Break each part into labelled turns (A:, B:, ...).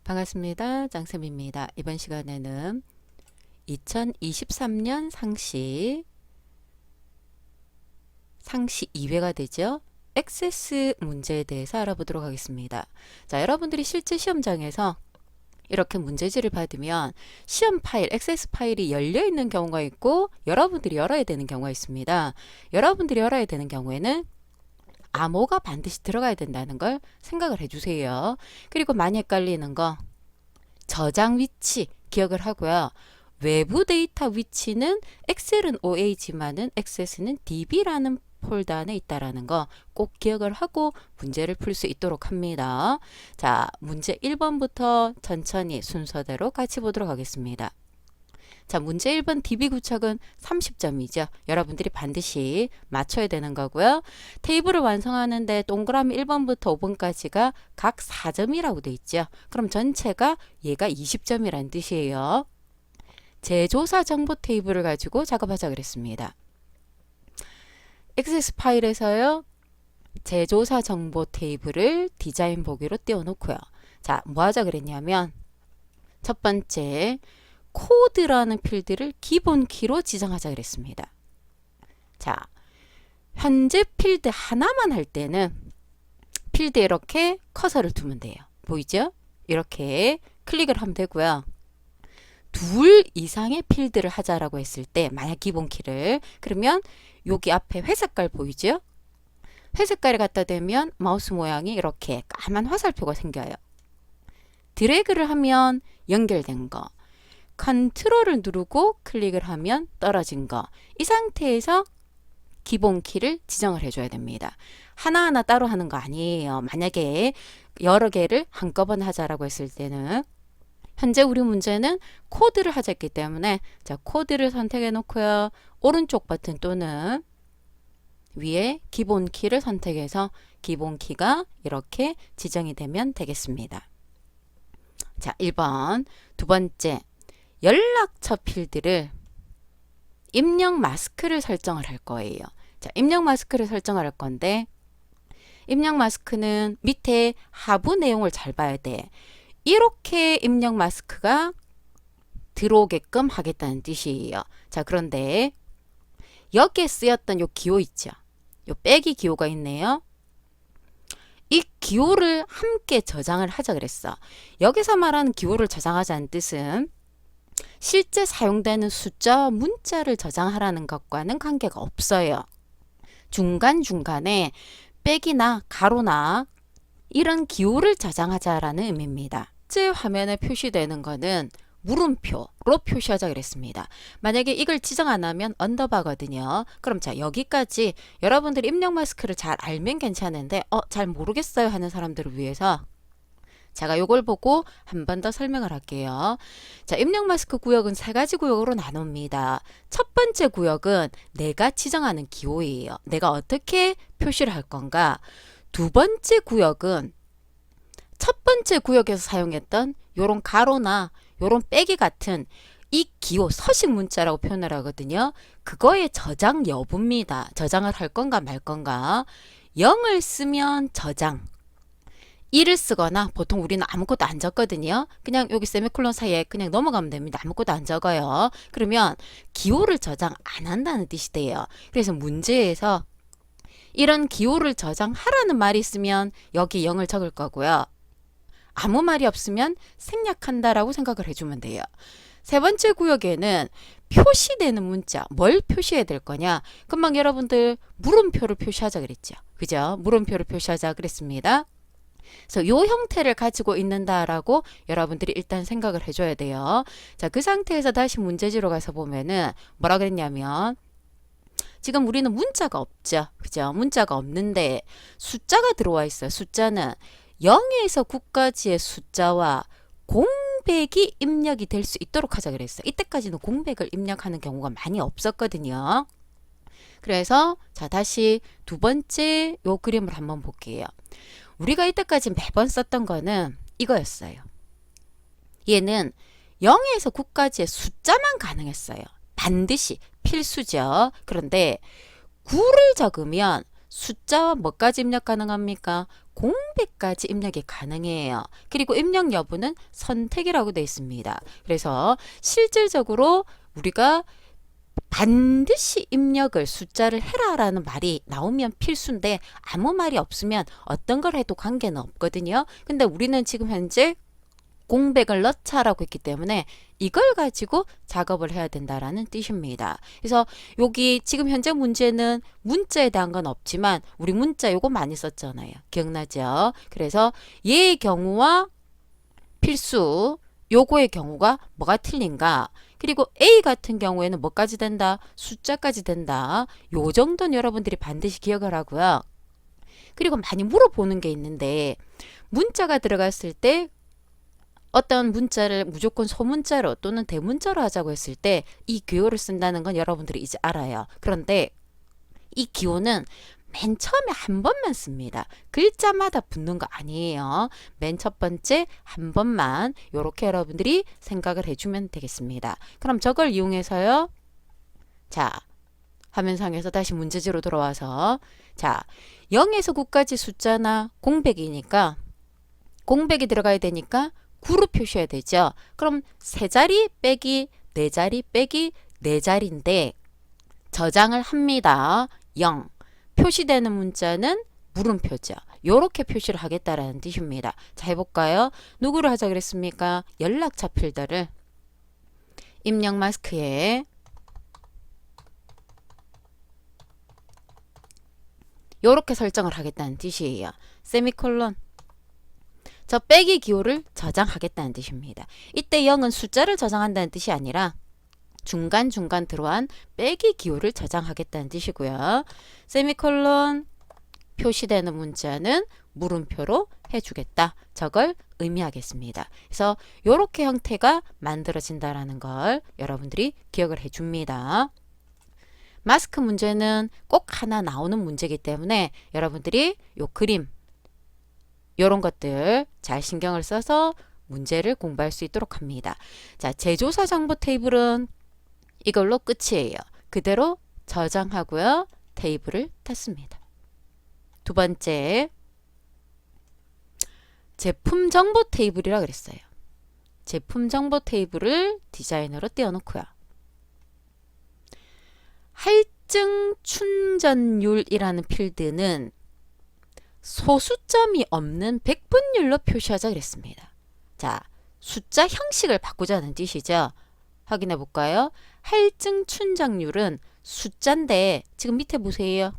A: 반갑습니다. 짱쌤입니다. 이번 시간에는 2023년 상시 2회가 되죠. 액세스 문제에 대해서 알아보도록 하겠습니다. 자, 여러분들이 실제 시험장에서 이렇게 문제지를 받으면 시험 파일, 액세스 파일이 열려 있는 경우가 있고 여러분들이 열어야 되는 경우가 있습니다. 여러분들이 열어야 되는 경우에는 암호가 반드시 들어가야 된다는 걸 생각을 해주세요. 그리고 많이 헷갈리는 거 저장 위치 기억을 하고요. 외부 데이터 위치는 엑셀은 OA지만은 액세스는 DB라는 폴더 안에 있다라는 거 꼭 기억을 하고 문제를 풀 수 있도록 합니다. 자, 문제 1번부터 천천히 순서대로 같이 보도록 하겠습니다. 자, 문제 1번 DB 구척은 30점이죠. 여러분들이 반드시 맞춰야 되는 거고요. 테이블을 완성하는데 동그라미 1번부터 5번까지가 각 4점이라고 돼 있죠. 그럼 전체가 얘가 20점이란 뜻이에요. 제조사 정보 테이블을 가지고 작업하자 그랬습니다. 액세스 파일에서요. 제조사 정보 테이블을 디자인 보기로 띄워놓고요. 자, 뭐 하자 그랬냐면 첫 번째 코드라는 필드를 기본 키로 지정하자 그랬습니다. 자, 현재 필드 하나만 할 때는 필드에 이렇게 커서를 두면 돼요. 보이죠? 이렇게 클릭을 하면 되고요. 둘 이상의 필드를 하자라고 했을 때 만약 기본 키를 그러면 여기 앞에 회색깔 보이죠? 회색깔을 갖다 대면 마우스 모양이 이렇게 까만 화살표가 생겨요. 드래그를 하면 연결된 거, 컨트롤을 누르고 클릭을 하면 떨어진 거, 이 상태에서 기본 키를 지정을 해줘야 됩니다. 하나하나 따로 하는 거 아니에요. 만약에 여러 개를 한꺼번에 하자라고 했을 때는 현재 우리 문제는 코드를 하자했기 때문에 자, 코드를 선택해 놓고요. 오른쪽 버튼 또는 위에 기본 키를 선택해서 기본 키가 이렇게 지정이 되면 되겠습니다. 자, 1번 두 번째 연락처 필드를 입력 마스크를 설정을 할 거예요. 자, 입력 마스크를 설정을 할 건데 입력 마스크는 밑에 하부 내용을 잘 봐야 돼. 이렇게 입력 마스크가 들어오게끔 하겠다는 뜻이에요. 자, 그런데 여기에 쓰였던 요 기호 있죠. 요 빼기 기호가 있네요. 이 기호를 함께 저장을 하자 그랬어. 여기서 말하는 기호를 저장하자는 뜻은 실제 사용되는 숫자와 문자를 저장하라는 것과는 관계가 없어요. 중간중간에 빼기나 가로나 이런 기호를 저장하자라는 의미입니다. 실제 화면에 표시되는 거는 물음표로 표시하자 그랬습니다. 만약에 이걸 지정 안 하면 언더바거든요. 그럼 자, 여기까지 여러분들이 입력 마스크를 잘 알면 괜찮은데 잘 모르겠어요 하는 사람들을 위해서 제가 요걸 보고 한 번 더 설명을 할게요. 자, 입력 마스크 구역은 세 가지 구역으로 나눕니다. 첫 번째 구역은 내가 지정하는 기호예요. 내가 어떻게 표시를 할 건가. 두 번째 구역은 첫 번째 구역에서 사용했던 요런 가로나 요런 빼기 같은 이 기호 서식 문자라고 표현을 하거든요. 그거의 저장 여부입니다. 저장을 할 건가 말 건가. 0을 쓰면 저장, 1을 쓰거나 보통 우리는 아무것도 안 적거든요. 그냥 여기 세미콜론 사이에 그냥 넘어가면 됩니다. 아무것도 안 적어요. 그러면 기호를 저장 안 한다는 뜻이 돼요. 그래서 문제에서 이런 기호를 저장하라는 말이 있으면 여기 0을 적을 거고요. 아무 말이 없으면 생략한다라고 생각을 해주면 돼요. 세 번째 구역에는 표시되는 문자, 뭘 표시해야 될 거냐? 금방 여러분들 물음표를 표시하자 그랬죠. 그죠? 물음표를 표시하자 그랬습니다. 그래서 요 형태를 가지고 있는다라고 여러분들이 일단 생각을 해줘야 돼요. 자, 그 상태에서 다시 문제지로 가서 보면은 뭐라 그랬냐면 지금 우리는 문자가 없죠. 그죠? 문자가 없는데 숫자가 들어와 있어요. 숫자는 0에서 9까지의 숫자와 공백이 입력이 될 수 있도록 하자 그랬어요. 이때까지는 공백을 입력하는 경우가 많이 없었거든요. 그래서 자, 다시 두 번째 요 그림을 한번 볼게요. 우리가 이때까지 매번 썼던 거는 이거였어요. 얘는 0에서 9까지의 숫자만 가능했어요. 반드시 필수죠. 그런데 9를 적으면 숫자와 뭐까지 입력 가능합니까? 공백까지 입력이 가능해요. 그리고 입력 여부는 선택이라고 되어 있습니다. 그래서 실질적으로 우리가 반드시 입력을 숫자를 해라라는 말이 나오면 필수인데 아무 말이 없으면 어떤 걸 해도 관계는 없거든요. 근데 우리는 지금 현재 공백을 넣자라고 했기 때문에 이걸 가지고 작업을 해야 된다라는 뜻입니다. 그래서 여기 지금 현재 문제는 문자에 대한 건 없지만 우리 문자 요거 많이 썼잖아요. 기억나죠? 그래서 얘의 경우와 필수 요거의 경우가 뭐가 틀린가? 그리고 A 같은 경우에는 뭐까지 된다? 숫자까지 된다. 요 정도는 여러분들이 반드시 기억을 하고요. 그리고 많이 물어보는 게 있는데 문자가 들어갔을 때 어떤 문자를 무조건 소문자로 또는 대문자로 하자고 했을 때 이 기호를 쓴다는 건 여러분들이 이제 알아요. 그런데 이 기호는 맨 처음에 한 번만 씁니다. 글자마다 붙는 거 아니에요. 맨 첫 번째 한 번만 이렇게 여러분들이 생각을 해주면 되겠습니다. 그럼 저걸 이용해서요. 자, 화면상에서 다시 문제지로 돌아와서 자, 0에서 9까지 숫자나 공백이니까 공백이 들어가야 되니까 9로 표시해야 되죠. 그럼 세 자리 빼기 네 자리 빼기 네 자리인데 저장을 합니다. 0. 표시되는 문자는 물음표죠. 요렇게 표시를 하겠다라는 뜻입니다. 자, 해볼까요? 누구를 하자 그랬습니까? 연락처 필더를 입력 마스크에 요렇게 설정을 하겠다는 뜻이에요. 세미콜론. 저 빼기 기호를 저장하겠다는 뜻입니다. 이때 0은 숫자를 저장한다는 뜻이 아니라 중간중간 들어간 빼기 기호를 저장하겠다는 뜻이고요. 세미콜론 표시되는 문자는 물음표로 해주겠다. 저걸 의미하겠습니다. 그래서 이렇게 형태가 만들어진다라는 걸 여러분들이 기억을 해줍니다. 마스크 문제는 꼭 하나 나오는 문제이기 때문에 여러분들이 요 그림 요런 것들 잘 신경을 써서 문제를 공부할 수 있도록 합니다. 자, 제조사 정보 테이블은 이걸로 끝이에요. 그대로 저장하고요. 테이블을 닫습니다. 두 번째, 제품 정보 테이블이라 그랬어요. 제품 정보 테이블을 디자인으로 띄워놓고요. 할증 충전율이라는 필드는 소수점이 없는 백분율로 표시하자 그랬습니다. 자, 숫자 형식을 바꾸자는 뜻이죠. 확인해 볼까요? 할증 충전율은 숫자인데 지금 밑에 보세요.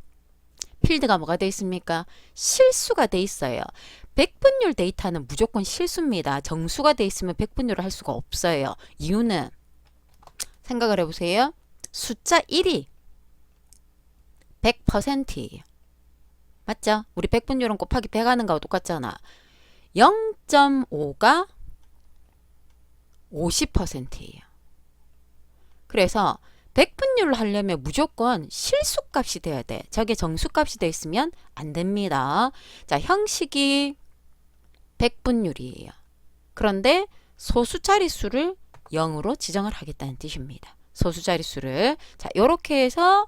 A: 필드가 뭐가 돼 있습니까? 실수가 돼 있어요. 백분율 데이터는 무조건 실수입니다. 정수가 돼 있으면 백분율을 할 수가 없어요. 이유는 생각을 해보세요. 숫자 1이 100%예요. 맞죠? 우리 백분율은 곱하기 100 하는 거하고 똑같잖아. 0.5가 50%예요. 그래서 백분율로 하려면 무조건 실수값이 돼야 돼. 저게 정수값이 돼 있으면 안 됩니다. 자, 형식이 백분율이에요. 그런데 소수 자릿수를 0으로 지정을 하겠다는 뜻입니다. 소수 자릿수를. 자, 요렇게 해서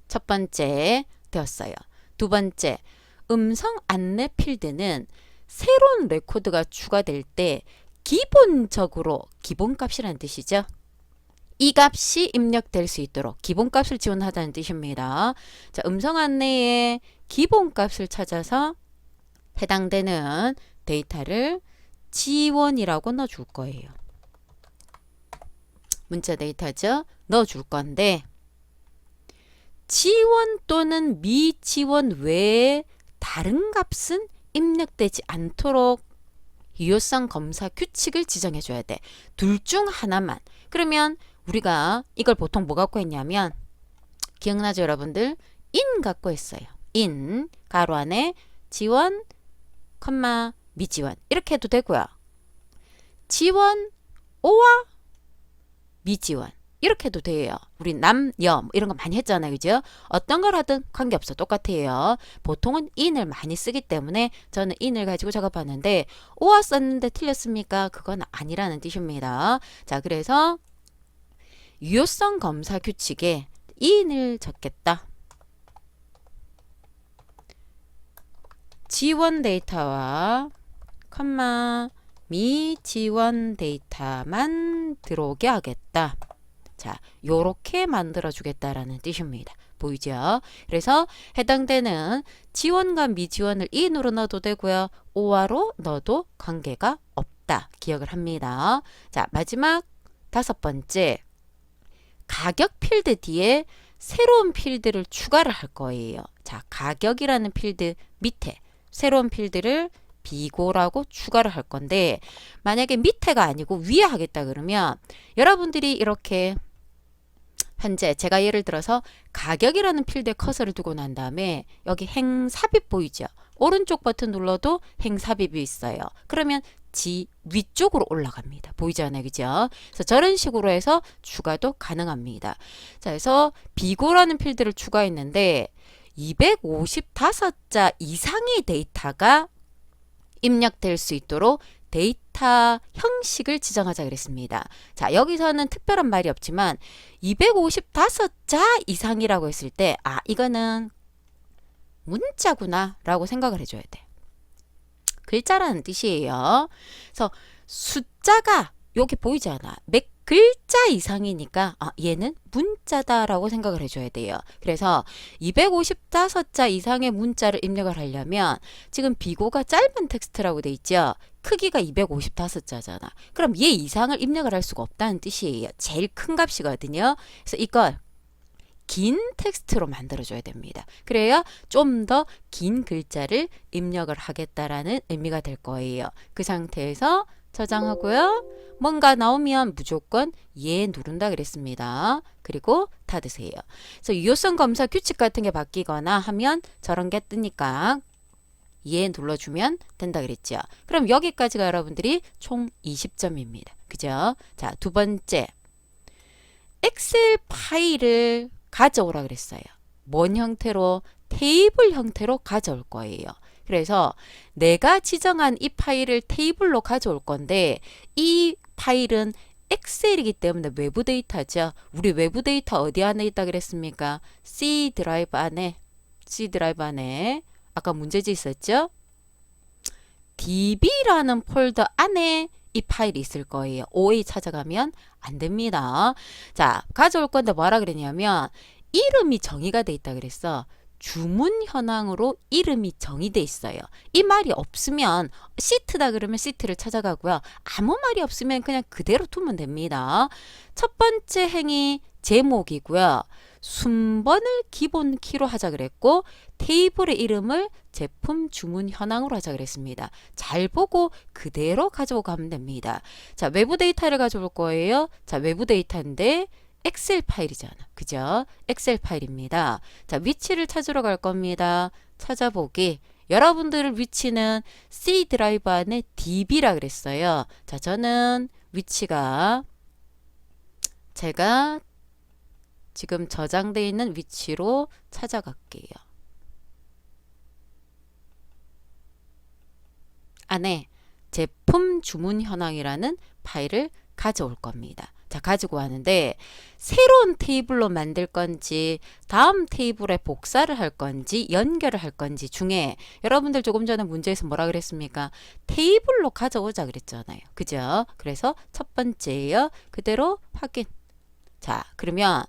A: 첫 번째 되었어요. 두 번째, 음성 안내 필드는 새로운 레코드가 추가될 때 기본적으로 기본값이라는 뜻이죠. 이 값이 입력될 수 있도록 기본값을 지원하자는 뜻입니다. 자, 음성 안내에 기본값을 찾아서 해당되는 데이터를 지원이라고 넣어줄 거예요. 문자 데이터죠. 넣어줄 건데 지원 또는 미지원 외에 다른 값은 입력되지 않도록 유효성 검사 규칙을 지정해 줘야 돼. 둘 중 하나만. 그러면 우리가 이걸 보통 뭐 갖고 했냐면 기억나죠 여러분들? in 갖고 했어요. in 가로 안에 지원, 컴마, 미지원 이렇게 해도 되고요. 지원, 오와 미지원 이렇게 해도 돼요. 우리 남, 여 이런 거 많이 했잖아요. 그죠? 어떤 걸 하든 관계없어. 똑같아요. 보통은 in을 많이 쓰기 때문에 저는 in을 가지고 작업하는데 오와 썼는데 틀렸습니까? 그건 아니라는 뜻입니다. 자, 그래서 유효성 검사 규칙에 in을 적겠다. 지원 데이터와 미지원 데이터만 들어오게 하겠다. 자, 요렇게 만들어 주겠다라는 뜻입니다. 보이죠? 그래서 해당되는 지원과 미지원을 in으로 넣어도 되고요. or로 넣어도 관계가 없다. 기억을 합니다. 자, 마지막 5번째. 가격 필드 뒤에 새로운 필드를 추가를 할 거예요. 자, 가격이라는 필드 밑에 새로운 필드를 비고라고 추가를 할 건데, 만약에 밑에가 아니고 위에 하겠다 그러면 여러분들이 이렇게 현재 제가 예를 들어서 가격이라는 필드에 커서를 두고 난 다음에 여기 행삽입 보이죠? 오른쪽 버튼 눌러도 행삽입이 있어요. 그러면 위쪽으로 올라갑니다. 보이잖아요. 그죠? 그래서 저런 식으로 해서 추가도 가능합니다. 자, 그래서 비고라는 필드를 추가했는데 255자 이상의 데이터가 입력될 수 있도록 데이터 형식을 지정하자 그랬습니다. 자, 여기서는 특별한 말이 없지만 255자 이상이라고 했을 때 이거는 문자구나 라고 생각을 해줘야 돼. 글자라는 뜻이에요. 그래서 숫자가 여기 보이지 않아. 몇 글자 이상이니까 얘는 문자다라고 생각을 해줘야 돼요. 그래서 255자 이상의 문자를 입력을 하려면 지금 비고가 짧은 텍스트라고 돼 있죠. 크기가 255자잖아. 그럼 얘 이상을 입력을 할 수가 없다는 뜻이에요. 제일 큰 값이거든요. 그래서 이걸 긴 텍스트로 만들어줘야 됩니다. 그래야 좀 더 긴 글자를 입력을 하겠다라는 의미가 될 거예요. 그 상태에서 저장하고요. 뭔가 나오면 무조건 예 누른다 그랬습니다. 그리고 닫으세요. 그래서 유효성 검사 규칙 같은 게 바뀌거나 하면 저런 게 뜨니까 예 눌러주면 된다 그랬죠. 그럼 여기까지가 여러분들이 총 20점입니다. 그죠? 자, 두 번째. 엑셀 파일을 가져오라 그랬어요. 뭔 형태로? 테이블 형태로 가져올 거예요. 그래서 내가 지정한 이 파일을 테이블로 가져올 건데 이 파일은 엑셀이기 때문에 외부 데이터죠. 우리 외부 데이터 어디 안에 있다 그랬습니까? C 드라이브 안에 아까 문제지 있었죠? db라는 폴더 안에 이 파일이 있을 거예요. OA 찾아가면 안 됩니다. 자, 가져올 건데 뭐라 그랬냐면 이름이 정의가 돼 있다 그랬어. 주문 현황으로 이름이 정의돼 있어요. 이 말이 없으면 시트다 그러면 시트를 찾아가고요. 아무 말이 없으면 그냥 그대로 두면 됩니다. 첫 번째 행위 제목이고요. 순번을 기본 키로 하자 그랬고 테이블의 이름을 제품 주문 현황으로 하자 그랬습니다. 잘 보고 그대로 가져오고 가면 됩니다. 자, 외부 데이터를 가져올 거예요. 자, 외부 데이터인데 엑셀 파일이잖아. 그죠? 엑셀 파일입니다. 자, 위치를 찾으러 갈 겁니다. 찾아보기. 여러분들 위치는 C 드라이브 안에 DB라 그랬어요. 자, 저는 위치가 제가 지금 저장되어 있는 위치로 찾아갈게요. 안에 제품 주문 현황이라는 파일을 가져올 겁니다. 자, 가지고 왔는데 새로운 테이블로 만들 건지 다음 테이블에 복사를 할 건지 연결을 할 건지 중에 여러분들 조금 전에 문제에서 뭐라 그랬습니까? 테이블로 가져오자 그랬잖아요. 그죠? 그래서 첫 번째예요. 그대로 확인. 자, 그러면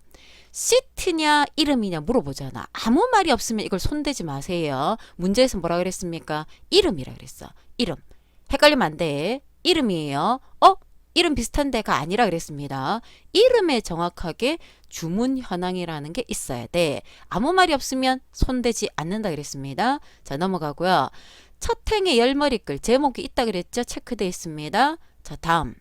A: 시트냐 이름이냐 물어보잖아. 아무 말이 없으면 이걸 손대지 마세요. 문제에서 뭐라 그랬습니까? 이름이라 그랬어. 이름. 헷갈리면 안 돼. 이름이에요. 이름 비슷한 데가 아니라 그랬습니다. 이름에 정확하게 주문 현황이라는 게 있어야 돼. 아무 말이 없으면 손대지 않는다 그랬습니다. 자, 넘어가고요. 첫 행의 열머리글 제목이 있다 그랬죠? 체크되어 있습니다. 자, 다음.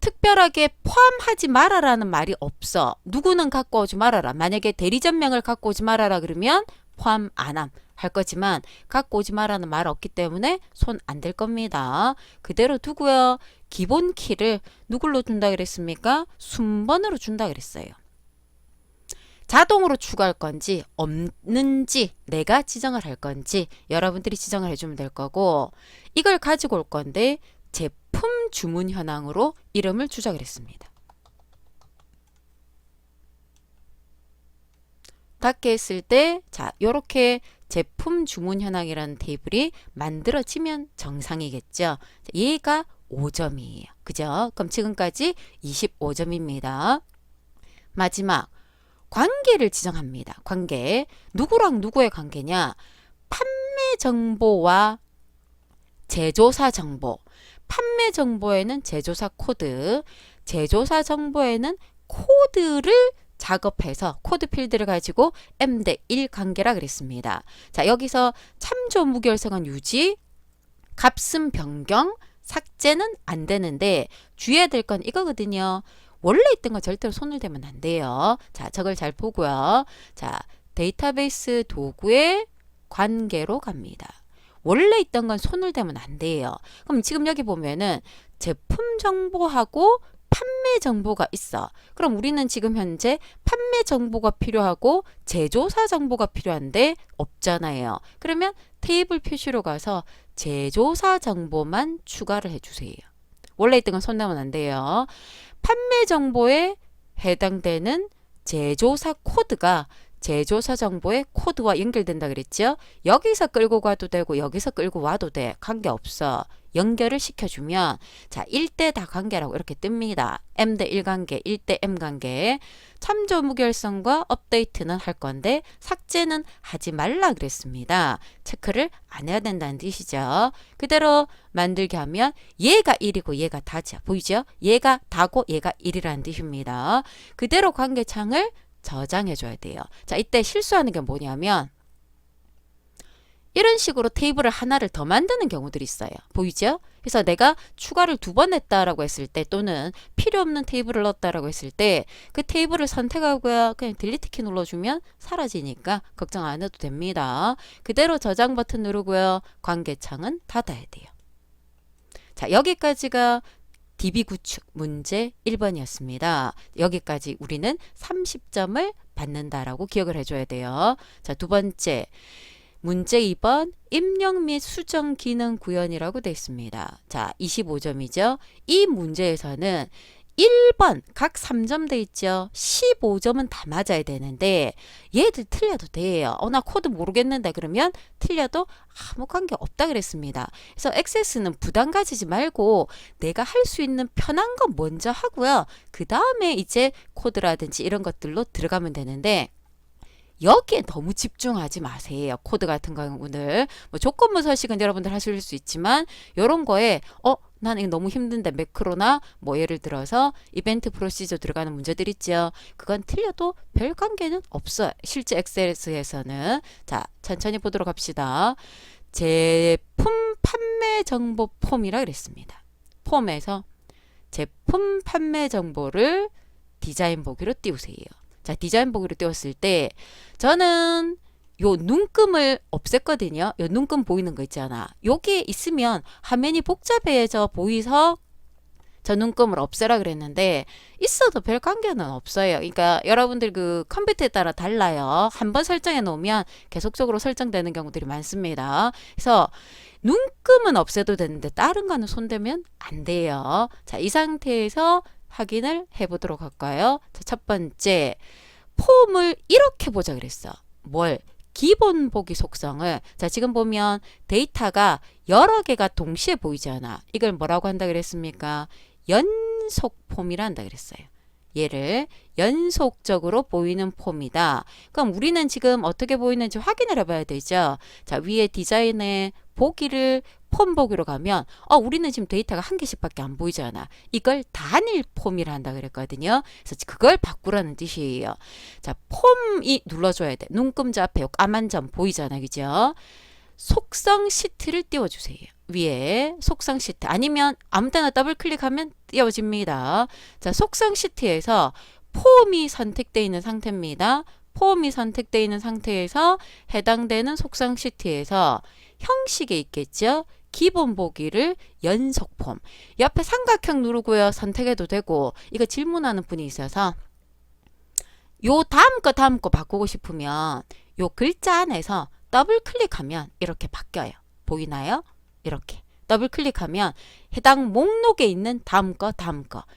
A: 특별하게 포함하지 말아라는 말이 없어. 누구는 갖고 오지 말아라. 만약에 대리점명을 갖고 오지 말아라 그러면 포함 안 함 할 거지만 갖고 오지 말라는 말 없기 때문에 손 안 댈 겁니다. 그대로 두고요. 기본 키를 누굴로 준다 그랬습니까? 순번으로 준다 그랬어요. 자동으로 추가할 건지 없는지 내가 지정을 할 건지 여러분들이 지정을 해주면 될 거고 이걸 가지고 올 건데 제품 주문 현황으로 이름을 주자 그랬습니다. 닫게 했을 때 자, 요렇게 제품 주문 현황이라는 테이블이 만들어지면 정상이겠죠. 얘가 5점이에요. 그죠? 그럼 지금까지 25점입니다. 마지막 관계를 지정합니다. 관계. 누구랑 누구의 관계냐? 판매 정보와 제조사 정보. 판매 정보에는 제조사 코드, 제조사 정보에는 코드를 작업해서 코드 필드를 가지고 m/1 관계라 그랬습니다. 자, 여기서 참조 무결성은 유지, 값은 변경, 삭제는 안 되는데 주의해야 될 건 이거거든요. 원래 있던 거 절대로 손을 대면 안 돼요. 자, 저걸 잘 보고요. 자, 데이터베이스 도구의 관계로 갑니다. 원래 있던 건 손을 대면 안 돼요. 그럼 지금 여기 보면은 제품 정보하고 판매 정보가 있어. 그럼 우리는 지금 현재 판매 정보가 필요하고 제조사 정보가 필요한데 없잖아요. 그러면 테이블 표시로 가서 제조사 정보만 추가를 해주세요. 원래 있던 건 손 대면 안 돼요. 판매 정보에 해당되는 제조사 코드가 제조사 정보의 코드와 연결된다 그랬죠? 여기서 끌고 가도 되고 여기서 끌고 와도 돼. 관계없어. 연결을 시켜주면 자 1대 다 관계라고 이렇게 뜹니다. m/1 관계, 1대 m 관계. 참조 무결성과 업데이트는 할 건데 삭제는 하지 말라 그랬습니다. 체크를 안 해야 된다는 뜻이죠. 그대로 만들게 하면 얘가 1이고 얘가 다죠. 보이죠? 얘가 다고 얘가 1이라는 뜻입니다. 그대로 관계창을 저장해 줘야 돼요. 자, 이때 실수하는 게 뭐냐면 이런 식으로 테이블을 하나를 더 만드는 경우들이 있어요. 보이죠? 그래서 내가 추가를 2번 했다라고 했을 때 또는 필요 없는 테이블을 넣었다라고 했을 때 그 테이블을 선택하고요. 그냥 딜리트 키 눌러주면 사라지니까 걱정 안 해도 됩니다. 그대로 저장 버튼 누르고요. 관계창은 닫아야 돼요. 자, 여기까지가 DB 구축 문제 1번이었습니다. 여기까지 우리는 30점을 받는다라고 기억을 해줘야 돼요. 자, 두 번째 문제 2번 입력 및 수정 기능 구현이라고 되어 있습니다. 자, 25점이죠. 이 문제에서는 1번 각 3점 돼 있죠. 15점은 다 맞아야 되는데 얘들 틀려도 돼요. 나 코드 모르겠는데 그러면 틀려도 아무 관계 없다 그랬습니다. 그래서 액세스는 부담 가지지 말고 내가 할 수 있는 편한 건 먼저 하고요. 그 다음에 이제 코드라든지 이런 것들로 들어가면 되는데 여기에 너무 집중하지 마세요. 코드 같은 경우는 뭐 조건부 서식은 여러분들 하실 수 있지만 이런 거에 나는 이거 너무 힘든데 매크로나 뭐 예를 들어서 이벤트 프로시저 들어가는 문제들 있죠. 그건 틀려도 별 관계는 없어요. 실제 엑셀에서는. 자, 천천히 보도록 합시다. 제품 판매 정보 폼이라 그랬습니다. 폼에서 제품 판매 정보를 디자인 보기로 띄우세요. 자, 디자인 보기로 띄웠을 때 저는 요 눈금을 없앴거든요. 요 눈금 보이는 거 있잖아. 요게 있으면 화면이 복잡해져 보이서 저 눈금을 없애라 그랬는데 있어도 별 관계는 없어요. 그러니까 여러분들 그 컴퓨터에 따라 달라요. 한번 설정해 놓으면 계속적으로 설정되는 경우들이 많습니다. 그래서 눈금은 없애도 되는데 다른 거는 손대면 안 돼요. 자, 이 상태에서 확인을 해보도록 할까요? 자, 첫 번째 폼을 이렇게 보자 그랬어. 뭘? 기본 보기 속성을. 자, 지금 보면 데이터가 여러 개가 동시에 보이잖아. 이걸 뭐라고 한다 그랬습니까? 연속 폼이라 한다 그랬어요. 얘를 연속적으로 보이는 폼이다. 그럼 우리는 지금 어떻게 보이는지 확인을 해봐야 되죠. 자, 위에 디자인의 보기를 폼 보기로 가면 우리는 지금 데이터가 한 개씩밖에 안 보이잖아. 이걸 단일 폼이라 한다 그랬거든요. 그래서 그걸 바꾸라는 뜻이에요. 자, 폼이 눌러줘야 돼. 눈금자 앞에 까만 점 보이잖아. 그죠? 속성 시트를 띄워주세요. 위에 속성 시트 아니면 아무 때나 더블 클릭하면 띄워집니다. 자, 속성 시트에서 폼이 선택되어 있는 상태입니다. 폼이 선택되어 있는 상태에서 해당되는 속성 시트에서 형식에 있겠죠. 기본 보기를 연속 폼. 옆에 삼각형 누르고요. 선택해도 되고 이거 질문하는 분이 있어서 요 다음 거 바꾸고 싶으면 요 글자 안에서 더블 클릭하면 이렇게 바뀌어요. 보이나요? 이렇게 더블 클릭하면 해당 목록에 있는 다음 거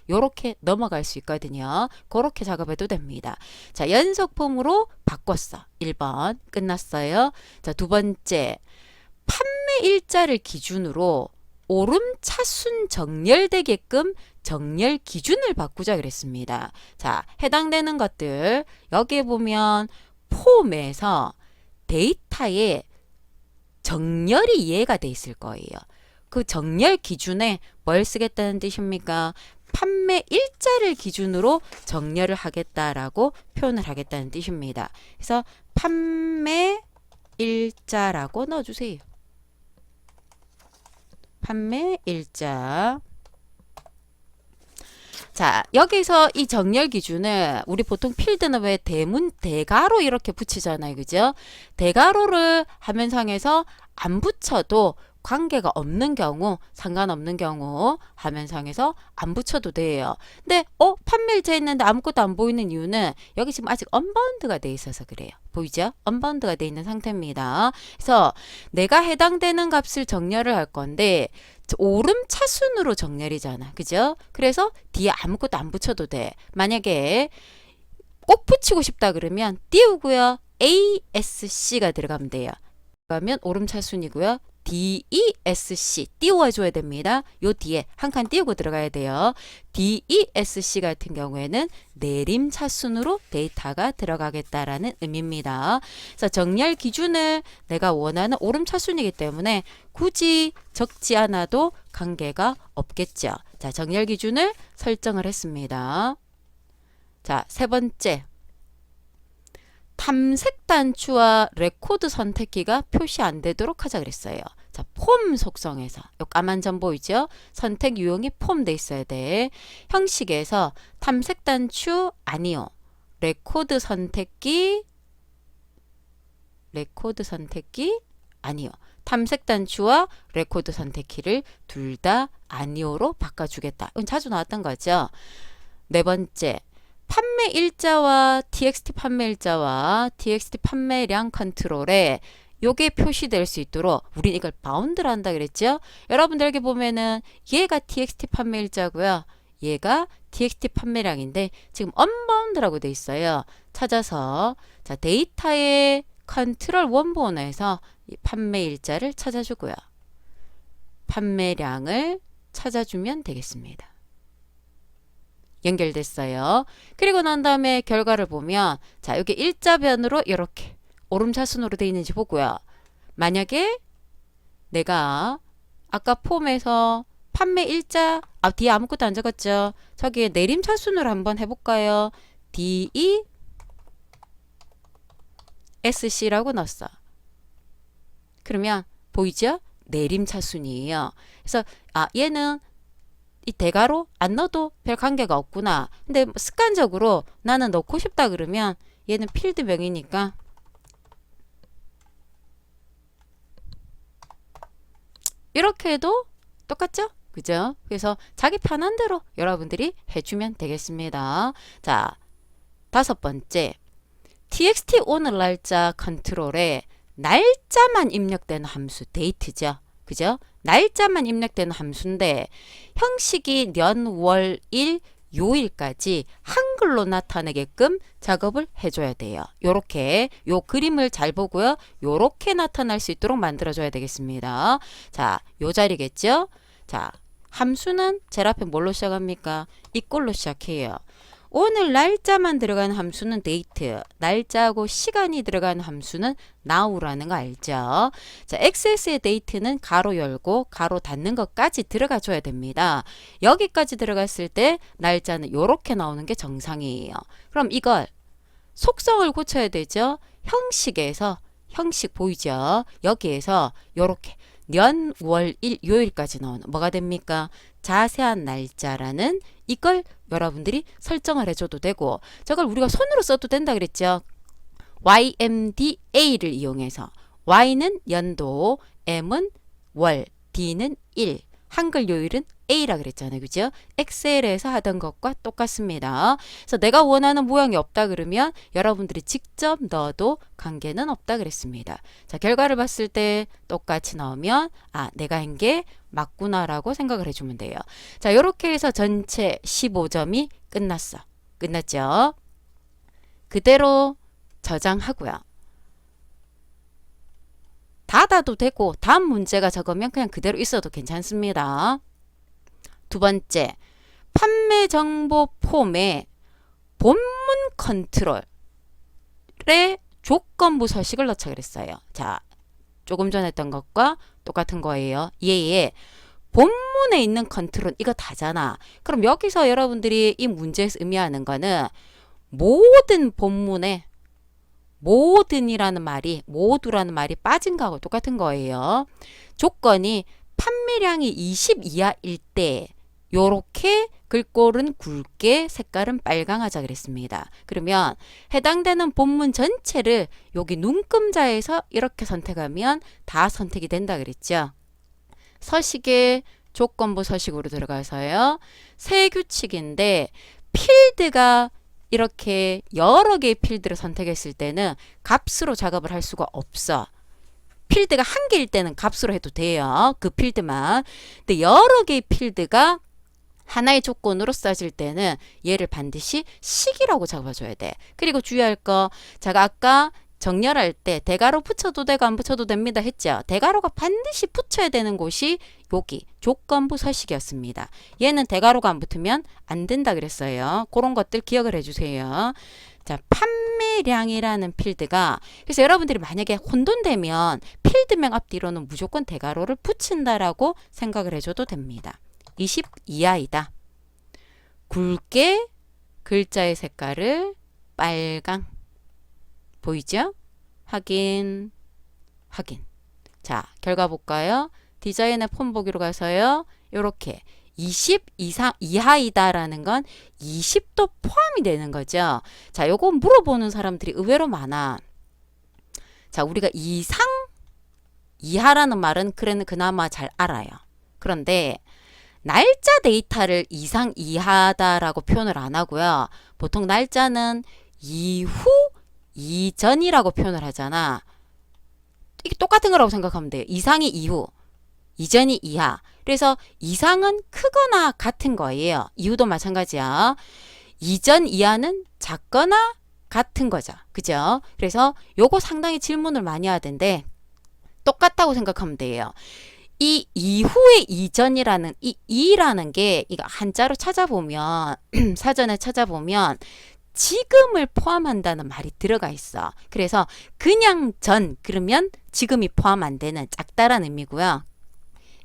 A: 요렇게 넘어갈 수 있거든요. 그렇게 작업해도 됩니다. 자, 연속 폼으로 바꿨어. 1번 끝났어요. 자, 두 번째, 판매 일자를 기준으로 오름차순 정렬되게끔 정렬 기준을 바꾸자 그랬습니다. 자, 해당되는 것들 여기에 보면 폼에서 데이터에 정렬이 이해가 돼 있을 거예요. 그 정렬 기준에 뭘 쓰겠다는 뜻입니까? 판매 일자를 기준으로 정렬을 하겠다라고 표현을 하겠다는 뜻입니다. 그래서 판매 일자라고 넣어주세요. 판매 일자. 자, 여기서 이 정렬 기준을 우리 보통 필드는 왜 대가로 이렇게 붙이잖아요. 그죠? 대가로를 화면상에서 안 붙여도 관계가 없는 경우, 상관없는 경우 화면상에서 안 붙여도 돼요. 근데 판매일자 있는데 아무것도 안 보이는 이유는 여기 지금 아직 언바운드가 돼 있어서 그래요. 보이죠? 언바운드가 돼 있는 상태입니다. 그래서 내가 해당되는 값을 정렬을 할 건데 오름차순으로 정렬이잖아. 그죠? 그래서 뒤에 아무것도 안 붙여도 돼. 만약에 꼭 붙이고 싶다 그러면 띄우고요. ASC가 들어가면 돼요. 그러면 오름차순이고요. DESC 띄워줘야 됩니다. 요 뒤에 한 칸 띄우고 들어가야 돼요. DESC 같은 경우에는 내림차순으로 데이터가 들어가겠다라는 의미입니다. 그래서 정렬 기준을 내가 원하는 오름차순이기 때문에 굳이 적지 않아도 관계가 없겠죠. 자, 정렬 기준을 설정을 했습니다. 자, 세 번째. 탐색 단추와 레코드 선택키가 표시 안 되도록 하자 그랬어요. 자, 폼 속성에서 요 까만 점 보이죠? 선택 유형이 폼 돼 있어야 돼. 형식에서 탐색 단추 아니요. 레코드 선택키 아니요. 탐색 단추와 레코드 선택키를 둘 다 아니오로 바꿔주겠다. 이건 자주 나왔던 거죠. 네 번째. 판매 일자와 txt 판매 일자와 txt 판매량 컨트롤에 요게 표시될 수 있도록 우린 이걸 바운드를 한다 그랬죠. 여러분들에게 보면은 얘가 txt 판매 일자고요. 얘가 txt 판매량인데 지금 언바운드라고 돼 있어요. 찾아서 자, 데이터의 컨트롤 원본에서 이 판매 일자를 찾아주고요. 판매량을 찾아주면 되겠습니다. 연결됐어요. 그리고 난 다음에 결과를 보면 자, 여기 일자변으로 이렇게 오름차순으로 되어 있는지 보고요. 만약에 내가 아까 폼에서 판매 일자 뒤에 아무것도 안 적었죠. 저기에 내림차순으로 한번 해볼까요? DESC라고 넣었어. 그러면 보이죠? 내림차순이에요. 그래서 얘는 이 대가로 안 넣어도 별 관계가 없구나. 근데 습관적으로 나는 넣고 싶다 그러면 얘는 필드명이니까 이렇게 해도 똑같죠? 그죠? 그래서 자기 편한 대로 여러분들이 해주면 되겠습니다. 자, 다섯 번째. txt 오늘 날짜 컨트롤에 날짜만 입력되는 함수 데이트죠. 그죠? 날짜만 입력되는 함수인데 형식이 년, 월, 일, 요일까지 한글로 나타내게끔 작업을 해줘야 돼요. 요렇게 요 그림을 잘 보고요. 요렇게 나타날 수 있도록 만들어줘야 되겠습니다. 자, 요 자리겠죠? 자, 함수는 제일 앞에 뭘로 시작합니까? 이꼴로 시작해요. 오늘 날짜만 들어가는 함수는 date, 날짜하고 시간이 들어가는 함수는 now라는 거 알죠? 자, XS의 date는 가로 열고 가로 닫는 것까지 들어가 줘야 됩니다. 여기까지 들어갔을 때 날짜는 이렇게 나오는 게 정상이에요. 그럼 이걸 속성을 고쳐야 되죠? 형식에서 형식 보이죠? 여기에서 이렇게 년, 월, 일, 요일까지 나오는 뭐가 됩니까? 자세한 날짜라는 이걸 여러분들이 설정을 해줘도 되고 저걸 우리가 손으로 써도 된다 그랬죠. YMDA를 이용해서 Y는 연도, M은 월, D는 일, 한글 요일은 A라 그랬잖아요. 그죠? 엑셀에서 하던 것과 똑같습니다. 그래서 내가 원하는 모양이 없다 그러면 여러분들이 직접 넣어도 관계는 없다 그랬습니다. 자, 결과를 봤을 때 똑같이 나오면 아, 내가 한 게 맞구나라고 생각을 해주면 돼요. 자, 이렇게 해서 전체 15점이 끝났어. 끝났죠? 그대로 저장하고요. 닫아도 되고 다음 문제가 적으면 그냥 그대로 있어도 괜찮습니다. 두 번째, 판매 정보 폼에 본문 컨트롤의 조건부 서식을 넣자 그랬어요. 자, 조금 전에 했던 것과 똑같은 거예요. 얘의 본문에 있는 컨트롤 이거 다잖아. 그럼 여기서 여러분들이 이 문제에서 의미하는 거는 모든 본문에 모든이라는 말이 모두라는 말이 빠진 거하고 똑같은 거예요. 조건이 판매량이 20 이하일 때 요렇게 글꼴은 굵게 색깔은 빨강하자 그랬습니다. 그러면 해당되는 본문 전체를 여기 눈금자에서 이렇게 선택하면 다 선택이 된다 그랬죠. 서식에 조건부 서식으로 들어가서요. 새 규칙인데 필드가 이렇게 여러 개의 필드를 선택했을 때는 값으로 작업을 할 수가 없어. 필드가 한 개일 때는 값으로 해도 돼요. 그 필드만. 근데 여러 개의 필드가 하나의 조건으로 써질 때는 얘를 반드시 식이라고 잡아줘야 돼. 그리고 주의할 거, 제가 아까 정렬할 때 대가로 붙여도 되고 안 붙여도 됩니다 했죠. 대가로가 반드시 붙여야 되는 곳이 여기 조건부 서식이었습니다. 얘는 대가로가 안 붙으면 안 된다 그랬어요. 그런 것들 기억을 해주세요. 자, 판매량이라는 필드가 그래서 여러분들이 만약에 혼돈되면 필드명 앞뒤로는 무조건 대가로를 붙인다라고 생각을 해줘도 됩니다. 20 이하이다. 굵게 글자의 색깔을 빨강 보이죠? 확인. 자, 결과 볼까요? 디자인의 폰 보기로 가서요. 이렇게 20 이하이다라는 건 20도 포함이 되는 거죠. 자, 요거 물어보는 사람들이 의외로 많아. 자, 우리가 이상 이하라는 말은 그나마 잘 알아요. 그런데 날짜 데이터를 이상 이하다라고 표현을 안 하고요. 보통 날짜는 이후 이전이라고 표현을 하잖아. 이게 똑같은 거라고 생각하면 돼요. 이상이 이후, 이전이 이하. 그래서 이상은 크거나 같은 거예요. 이후도 마찬가지야. 이전 이하는 작거나 같은 거죠. 그죠? 그래서 요거 상당히 질문을 많이 하던데 똑같다고 생각하면 돼요. 이 이후의 이전이라는 이 이라는 게 이거 한자로 찾아보면 사전에 찾아보면 지금을 포함한다는 말이 들어가 있어. 그래서 그냥 전 그러면 지금이 포함 안 되는 작다라는 의미고요.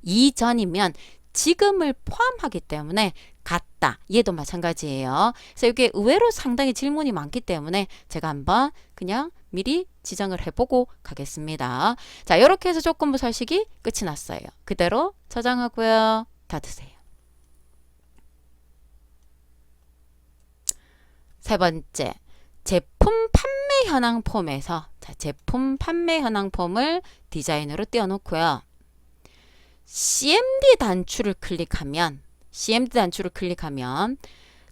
A: 이전이면 지금을 포함하기 때문에 같다. 얘도 마찬가지예요. 그래서 이게 의외로 상당히 질문이 많기 때문에 제가 한번 그냥 미리 지정을 해보고 가겠습니다. 자, 이렇게 해서 조건부 서식이 끝이 났어요. 그대로 저장하고요. 닫으세요. 세 번째, 제품 판매 현황 폼에서 자, 제품 판매 현황 폼을 디자인으로 띄워놓고요. CMD 단추를 클릭하면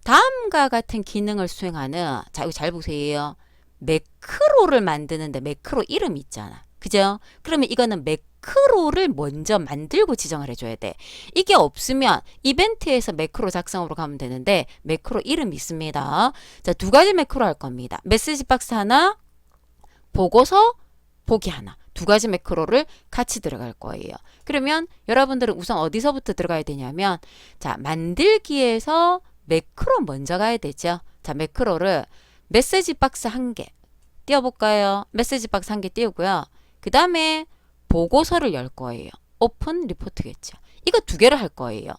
A: 다음과 같은 기능을 수행하는 자, 이거 잘 보세요. 매크로를 만드는데 매크로 이름 있잖아. 그죠? 그러면 이거는 매크로를 먼저 만들고 지정을 해줘야 돼. 이게 없으면 이벤트에서 매크로 작성으로 가면 되는데 매크로 이름 있습니다. 자, 두 가지 매크로 할 겁니다. 메시지 박스 하나, 보고서 보기 하나. 두 가지 매크로를 같이 들어갈 거예요. 그러면 여러분들은 우선 어디서부터 들어가야 되냐면 자, 만들기에서 매크로 먼저 가야 되죠. 자, 매크로를 메시지 박스 한 개 띄워볼까요? 메시지 박스 한 개 띄우고요. 그 다음에 보고서를 열 거예요. 오픈 리포트겠죠. 이거 두 개를 할 거예요.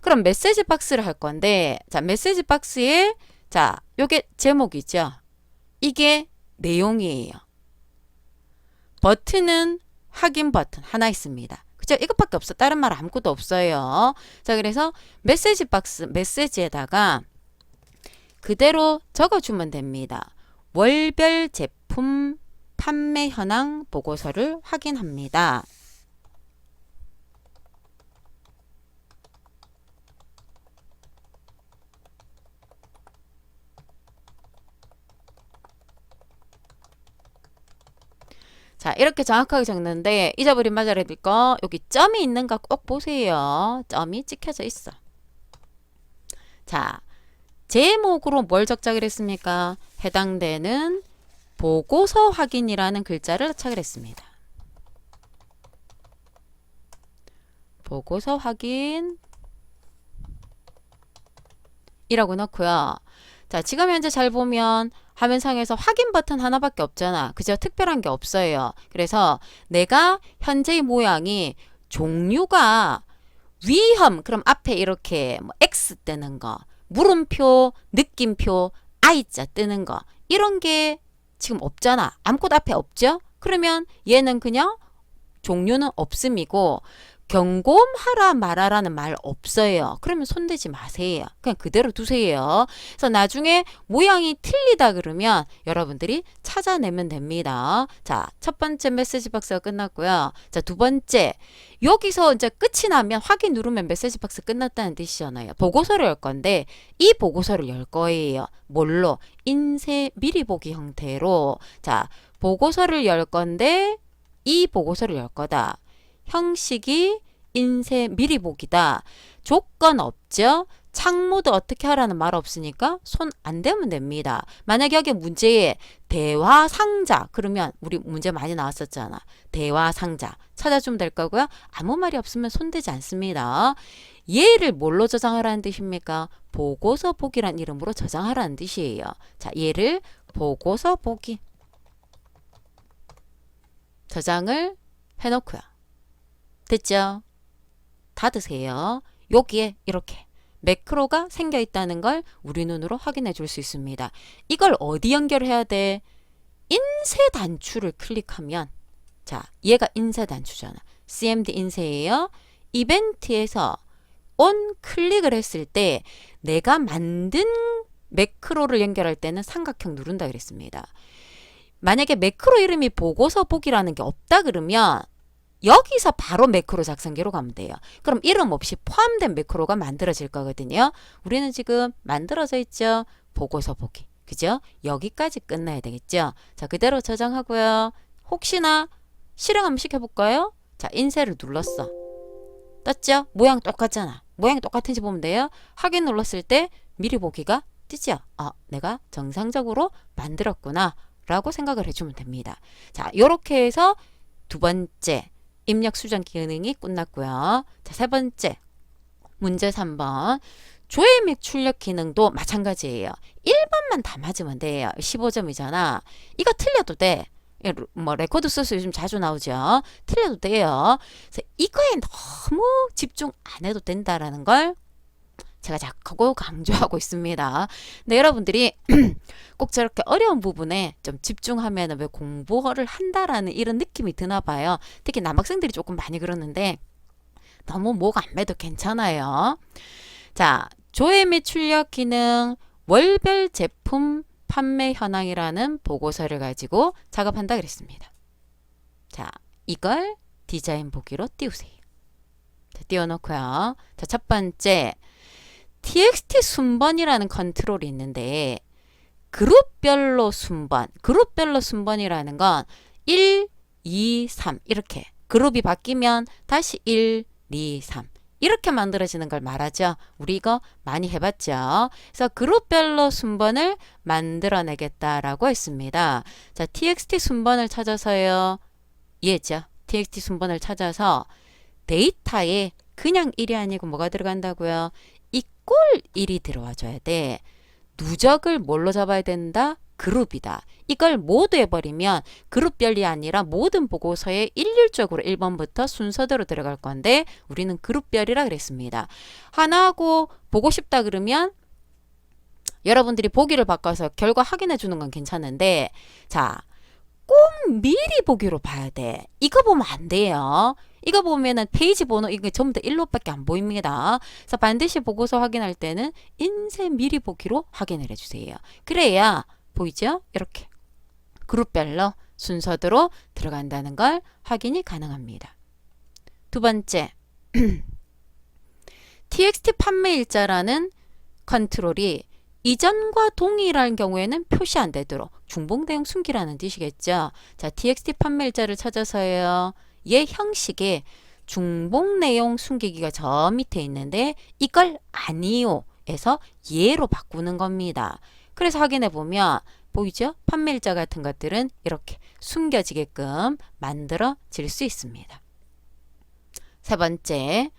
A: 그럼 메시지 박스를 할 건데 자, 메시지 박스에 자, 요게 제목이죠. 이게 내용이에요. 버튼은 확인 버튼 하나 있습니다. 그죠? 이것밖에 없어. 다른 말 아무것도 없어요. 자, 그래서 메시지 박스 메시지에다가 그대로 적어주면 됩니다. 월별 제품 판매 현황 보고서를 확인합니다. 자, 이렇게 정확하게 적는데 잊어버린 말자리들 거 여기 점이 있는가 꼭 보세요. 점이 찍혀져 있어. 자, 제목으로 뭘 적자 그랬습니까? 해당되는 보고서 확인이라는 글자를 넣자 그랬습니다. 보고서 확인 이라고 넣고요. 자, 지금 현재 잘 보면 화면상에서 확인 버튼 하나밖에 없잖아. 그죠? 특별한 게 없어요. 그래서 내가 현재의 모양이 종류가 위험, 그럼 앞에 이렇게 뭐 X 뜨는 거, 물음표, 느낌표, I자 뜨는 거, 이런 게 지금 없잖아. 아무것도 앞에 없죠? 그러면 얘는 그냥 종류는 없음이고 경고하라 말아라는 말 없어요. 그러면 손대지 마세요. 그냥 그대로 두세요. 그래서 나중에 모양이 틀리다 그러면 여러분들이 찾아내면 됩니다. 자, 첫 번째 메시지 박스가 끝났고요. 자, 두 번째, 여기서 이제 끝이 나면 확인 누르면 메시지 박스 끝났다는 뜻이잖아요. 보고서를 열 건데 이 보고서를 열 거예요. 뭘로? 인쇄 미리 보기 형태로. 자, 보고서를 열 건데 이 보고서를 열 거다. 형식이 인쇄 미리 보기다. 조건 없죠? 창모드 어떻게 하라는 말 없으니까 손 안 대면 됩니다. 만약에 여기 문제에 대화 상자 그러면 우리 문제 많이 나왔었잖아. 대화 상자 찾아주면 될 거고요. 아무 말이 없으면 손 대지 않습니다. 얘를 뭘로 저장하라는 뜻입니까? 보고서 보기란 이름으로 저장하라는 뜻이에요. 자, 얘를 보고서 보기 저장을 해놓고요. 됐죠? 닫으세요. 여기에 이렇게 매크로가 생겨 있다는 걸 우리 눈으로 확인해 줄 수 있습니다. 이걸 어디 연결해야 돼? 인쇄 단추를 클릭하면 자, 얘가 인쇄 단추잖아. CMD 인쇄예요. 이벤트에서 on 클릭을 했을 때 내가 만든 매크로를 연결할 때는 삼각형 누른다 그랬습니다. 만약에 매크로 이름이 보고서 보기라는 게 없다 그러면 여기서 바로 매크로 작성기로 가면 돼요. 그럼 이름 없이 포함된 매크로가 만들어질 거거든요. 우리는 지금 만들어져 있죠. 보고서 보기. 그죠? 여기까지 끝나야 되겠죠. 자, 그대로 저장하고요. 혹시나 실행 한번 시켜볼까요? 자, 인쇄를 눌렀어. 떴죠? 모양 똑같잖아. 모양 똑같은지 보면 돼요. 확인 눌렀을 때 미리 보기가 뜨죠? 내가 정상적으로 만들었구나 라고 생각을 해주면 됩니다. 자, 요렇게 해서 두 번째 입력 수정 기능이 끝났고요. 자, 세 번째 문제 3번 조회 및 출력 기능도 마찬가지예요. 1번만 다 맞으면 돼요. 15점이잖아. 이거 틀려도 돼. 뭐 레코드 소스 요즘 자주 나오죠. 틀려도 돼요. 그래서 이거에 너무 집중 안 해도 된다라는 걸 제가 자꾸 강조하고 있습니다. 근데 여러분들이 꼭 저렇게 어려운 부분에 좀 집중하면 왜 공부를 한다라는 이런 느낌이 드나 봐요. 특히 남학생들이 조금 많이 그러는데 너무 목 안 매도 괜찮아요. 자, 조회 및 출력 기능 월별 제품 판매 현황이라는 보고서를 가지고 작업한다 그랬습니다. 자, 이걸 디자인 보기로 띄우세요. 자, 띄워놓고요. 자, 첫 번째 txt 순번이라는 컨트롤이 있는데 그룹별로 순번, 그룹별로 순번이라는 건 1, 2, 3 이렇게 그룹이 바뀌면 다시 1, 2, 3 이렇게 만들어지는 걸 말하죠. 우리 이거 많이 해봤죠. 그래서 그룹별로 순번을 만들어내겠다라고 했습니다. 자, txt 순번을 찾아서요. 이해했죠? txt 순번을 찾아서 데이터에 그냥 1이 아니고 뭐가 들어간다고요? 이꼴 1이 들어와줘야 돼. 누적을 뭘로 잡아야 된다? 그룹이다. 이걸 모두 해버리면 그룹별이 아니라 모든 보고서에 일률적으로 1번부터 순서대로 들어갈 건데 우리는 그룹별이라 그랬습니다. 하나하고 보고 싶다 그러면 여러분들이 보기를 바꿔서 결과 확인해 주는 건 괜찮은데 자, 꼭 미리 보기로 봐야 돼. 이거 보면 안 돼요. 이거 보면은 페이지 번호 이게 전부 다 1로밖에 안 보입니다. 그래서 반드시 보고서 확인할 때는 인쇄 미리 보기로 확인을 해주세요. 그래야 보이죠? 이렇게 그룹별로 순서대로 들어간다는 걸 확인이 가능합니다. 두 번째 txt 판매 일자라는 컨트롤이 이전과 동일한 경우에는 표시 안 되도록 중복 내용 숨기라는 뜻이겠죠. 자, txt 판매일자를 찾아서요. 얘 형식에 중복 내용 숨기기가 저 밑에 있는데 이걸 아니요 에서 예로 바꾸는 겁니다. 그래서 확인해 보면 보이죠? 판매일자 같은 것들은 이렇게 숨겨지게끔 만들어질 수 있습니다. 세 번째,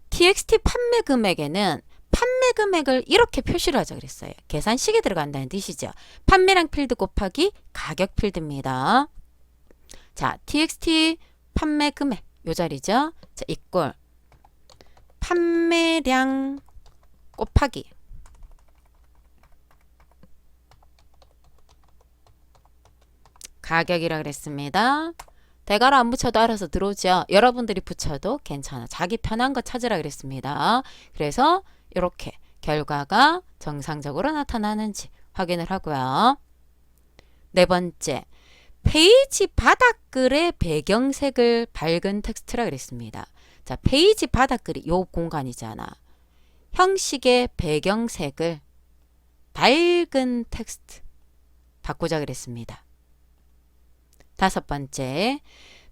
A: txt 판매 금액에는 판매 금액을 이렇게 표시를 하자 그랬어요. 계산식에 들어간다는 뜻이죠. 판매량 필드 곱하기 가격 필드입니다. 자, txt 판매 금액 요 자리죠. 자, 이꼴 판매량 곱하기 가격이라 그랬습니다. 대괄호 안 붙여도 알아서 들어오죠. 여러분들이 붙여도 괜찮아. 자기 편한 거 찾으라 그랬습니다. 그래서 이렇게 결과가 정상적으로 나타나는지 확인을 하고요. 네 번째, 페이지 바닥글의 배경색을 밝은 텍스트라 그랬습니다. 자, 페이지 바닥글이 요 공간이잖아. 형식의 배경색을 밝은 텍스트 바꾸자 그랬습니다. 다섯 번째,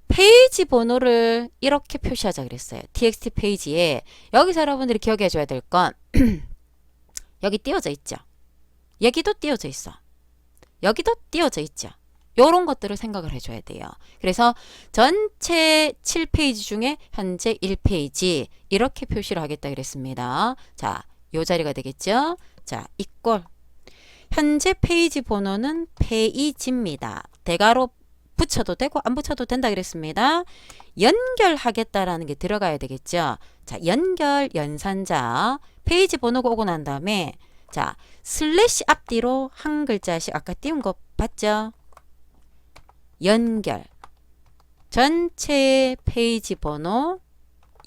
A: 페이지 번호를 이렇게 표시하자 그랬어요. txt 페이지에 여기서 여러분들이 기억해 줘야 될 건 여기 띄워져 있죠. 여기도 띄워져 있어. 여기도 띄워져 있죠. 요런 것들을 생각을 해줘야 돼요. 그래서 전체 7페이지 중에 현재 1페이지 이렇게 표시를 하겠다 그랬습니다. 자, 요 자리가 되겠죠. 자, 이꼴 현재 페이지 번호는 페이지입니다. 대괄호 붙여도 되고 안 붙여도 된다 그랬습니다. 연결하겠다라는 게 들어가야 되겠죠. 자, 연결 연산자 페이지 번호가 오고 난 다음에 자, 슬래시 앞뒤로 한 글자씩 아까 띄운 거 봤죠? 연결 전체 페이지 번호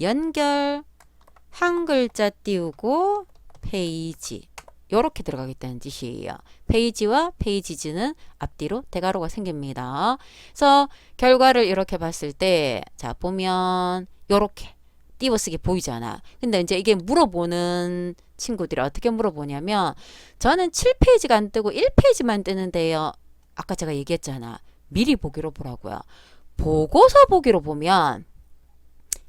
A: 연결 한 글자 띄우고 페이지 요렇게 들어가겠다는 뜻이에요. 페이지와 페이지즈는 앞뒤로 대괄호가 생깁니다. 그래서 결과를 이렇게 봤을 때 자, 보면 요렇게 띄워쓰기 보이잖아. 근데 이제 이게 물어보는 친구들이 어떻게 물어보냐면 저는 7페이지가 안 뜨고 1페이지만 뜨는데요. 아까 제가 얘기했잖아. 미리 보기로 보라고요. 보고서 보기로 보면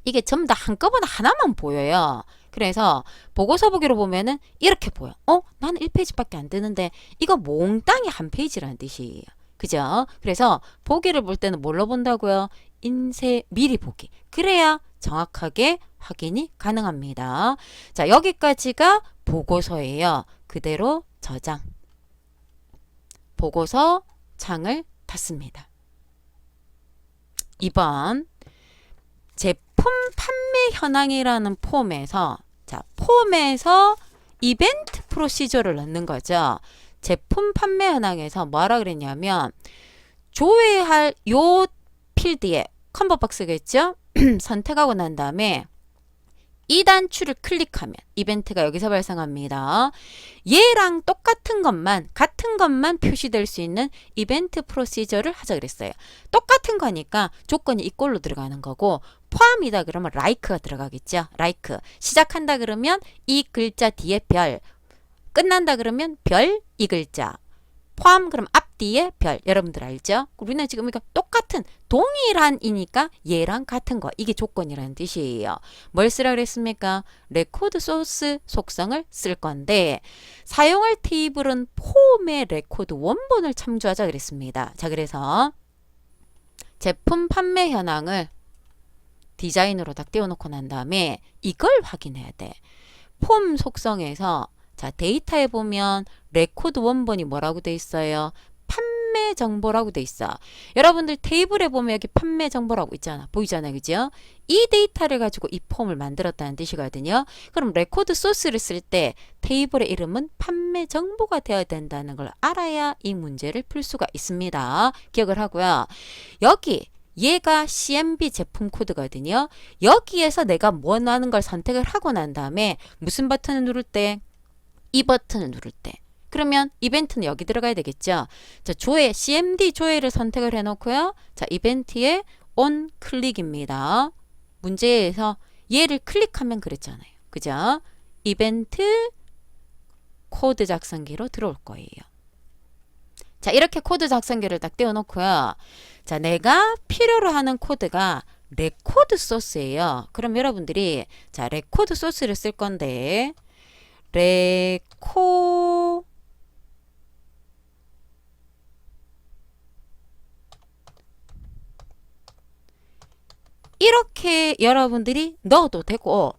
A: 이게 전부 다 한꺼번에 하나만 보여요. 그래서 보고서 보기로 보면은 이렇게 보여. 나는 1페이지밖에 안 뜨는데 이거 몽땅이 한 페이지라는 뜻이에요. 그죠? 그래서 보기를 볼 때는 뭘로 본다고요? 인쇄 미리 보기. 그래야 정확하게 확인이 가능합니다. 자, 여기까지가 보고서예요. 그대로 저장. 보고서 창을 닫습니다. 2번 제품 판매 현황이라는 폼에서 자, 폼에서 이벤트 프로시저를 넣는 거죠. 제품 판매 현황에서 뭐라 그랬냐면 조회할 요 필드에 컴보 박스겠죠? 선택하고 난 다음에 이 단추를 클릭하면 이벤트가 여기서 발생합니다. 얘랑 똑같은 것만 같은 것만 표시될 수 있는 이벤트 프로시저를 하자 그랬어요. 똑같은 거니까 조건이 이꼴로 들어가는 거고 포함이다 그러면 like가 들어가겠죠. like. 시작한다 그러면 이 글자 뒤에 별. 끝난다 그러면 별 이 글자. 포함 그럼 앞뒤에 별. 여러분들 알죠? 우리는 지금 이거 똑같은 동일한이니까 얘랑 같은 거. 이게 조건이라는 뜻이에요. 뭘 쓰라 그랬습니까? 레코드 소스 속성을 쓸 건데 사용할 테이블은 폼의 레코드 원본을 참조하자 그랬습니다. 자, 그래서 제품 판매 현황을 디자인으로 딱 띄워놓고 난 다음에 이걸 확인해야 돼. 폼 속성에서 자, 데이터에 보면 레코드 원본이 뭐라고 돼 있어요? 판매 정보라고 돼 있어. 여러분들 테이블에 보면 여기 판매 정보라고 있잖아. 보이잖아요. 그죠? 이 데이터를 가지고 이 폼을 만들었다는 뜻이거든요. 그럼 레코드 소스를 쓸 때 테이블의 이름은 판매 정보가 되어야 된다는 걸 알아야 이 문제를 풀 수가 있습니다. 기억을 하고요. 여기 얘가 CMB 제품 코드거든요. 여기에서 내가 원하는 걸 선택을 하고 난 다음에 무슨 버튼을 누를 때? 이 버튼을 누를 때. 그러면 이벤트는 여기 들어가야 되겠죠. 자, 조회, CMD 조회를 선택을 해놓고요. 자, 이벤트에 on 클릭입니다. 문제에서 얘를 클릭하면 그랬잖아요. 그죠? 이벤트 코드 작성기로 들어올 거예요. 자, 이렇게 코드 작성기를 딱 띄워놓고요. 자, 내가 필요로 하는 코드가 레코드 소스예요. 그럼 여러분들이 자, 레코드 소스를 쓸 건데 이렇게 여러분들이 넣어도 되고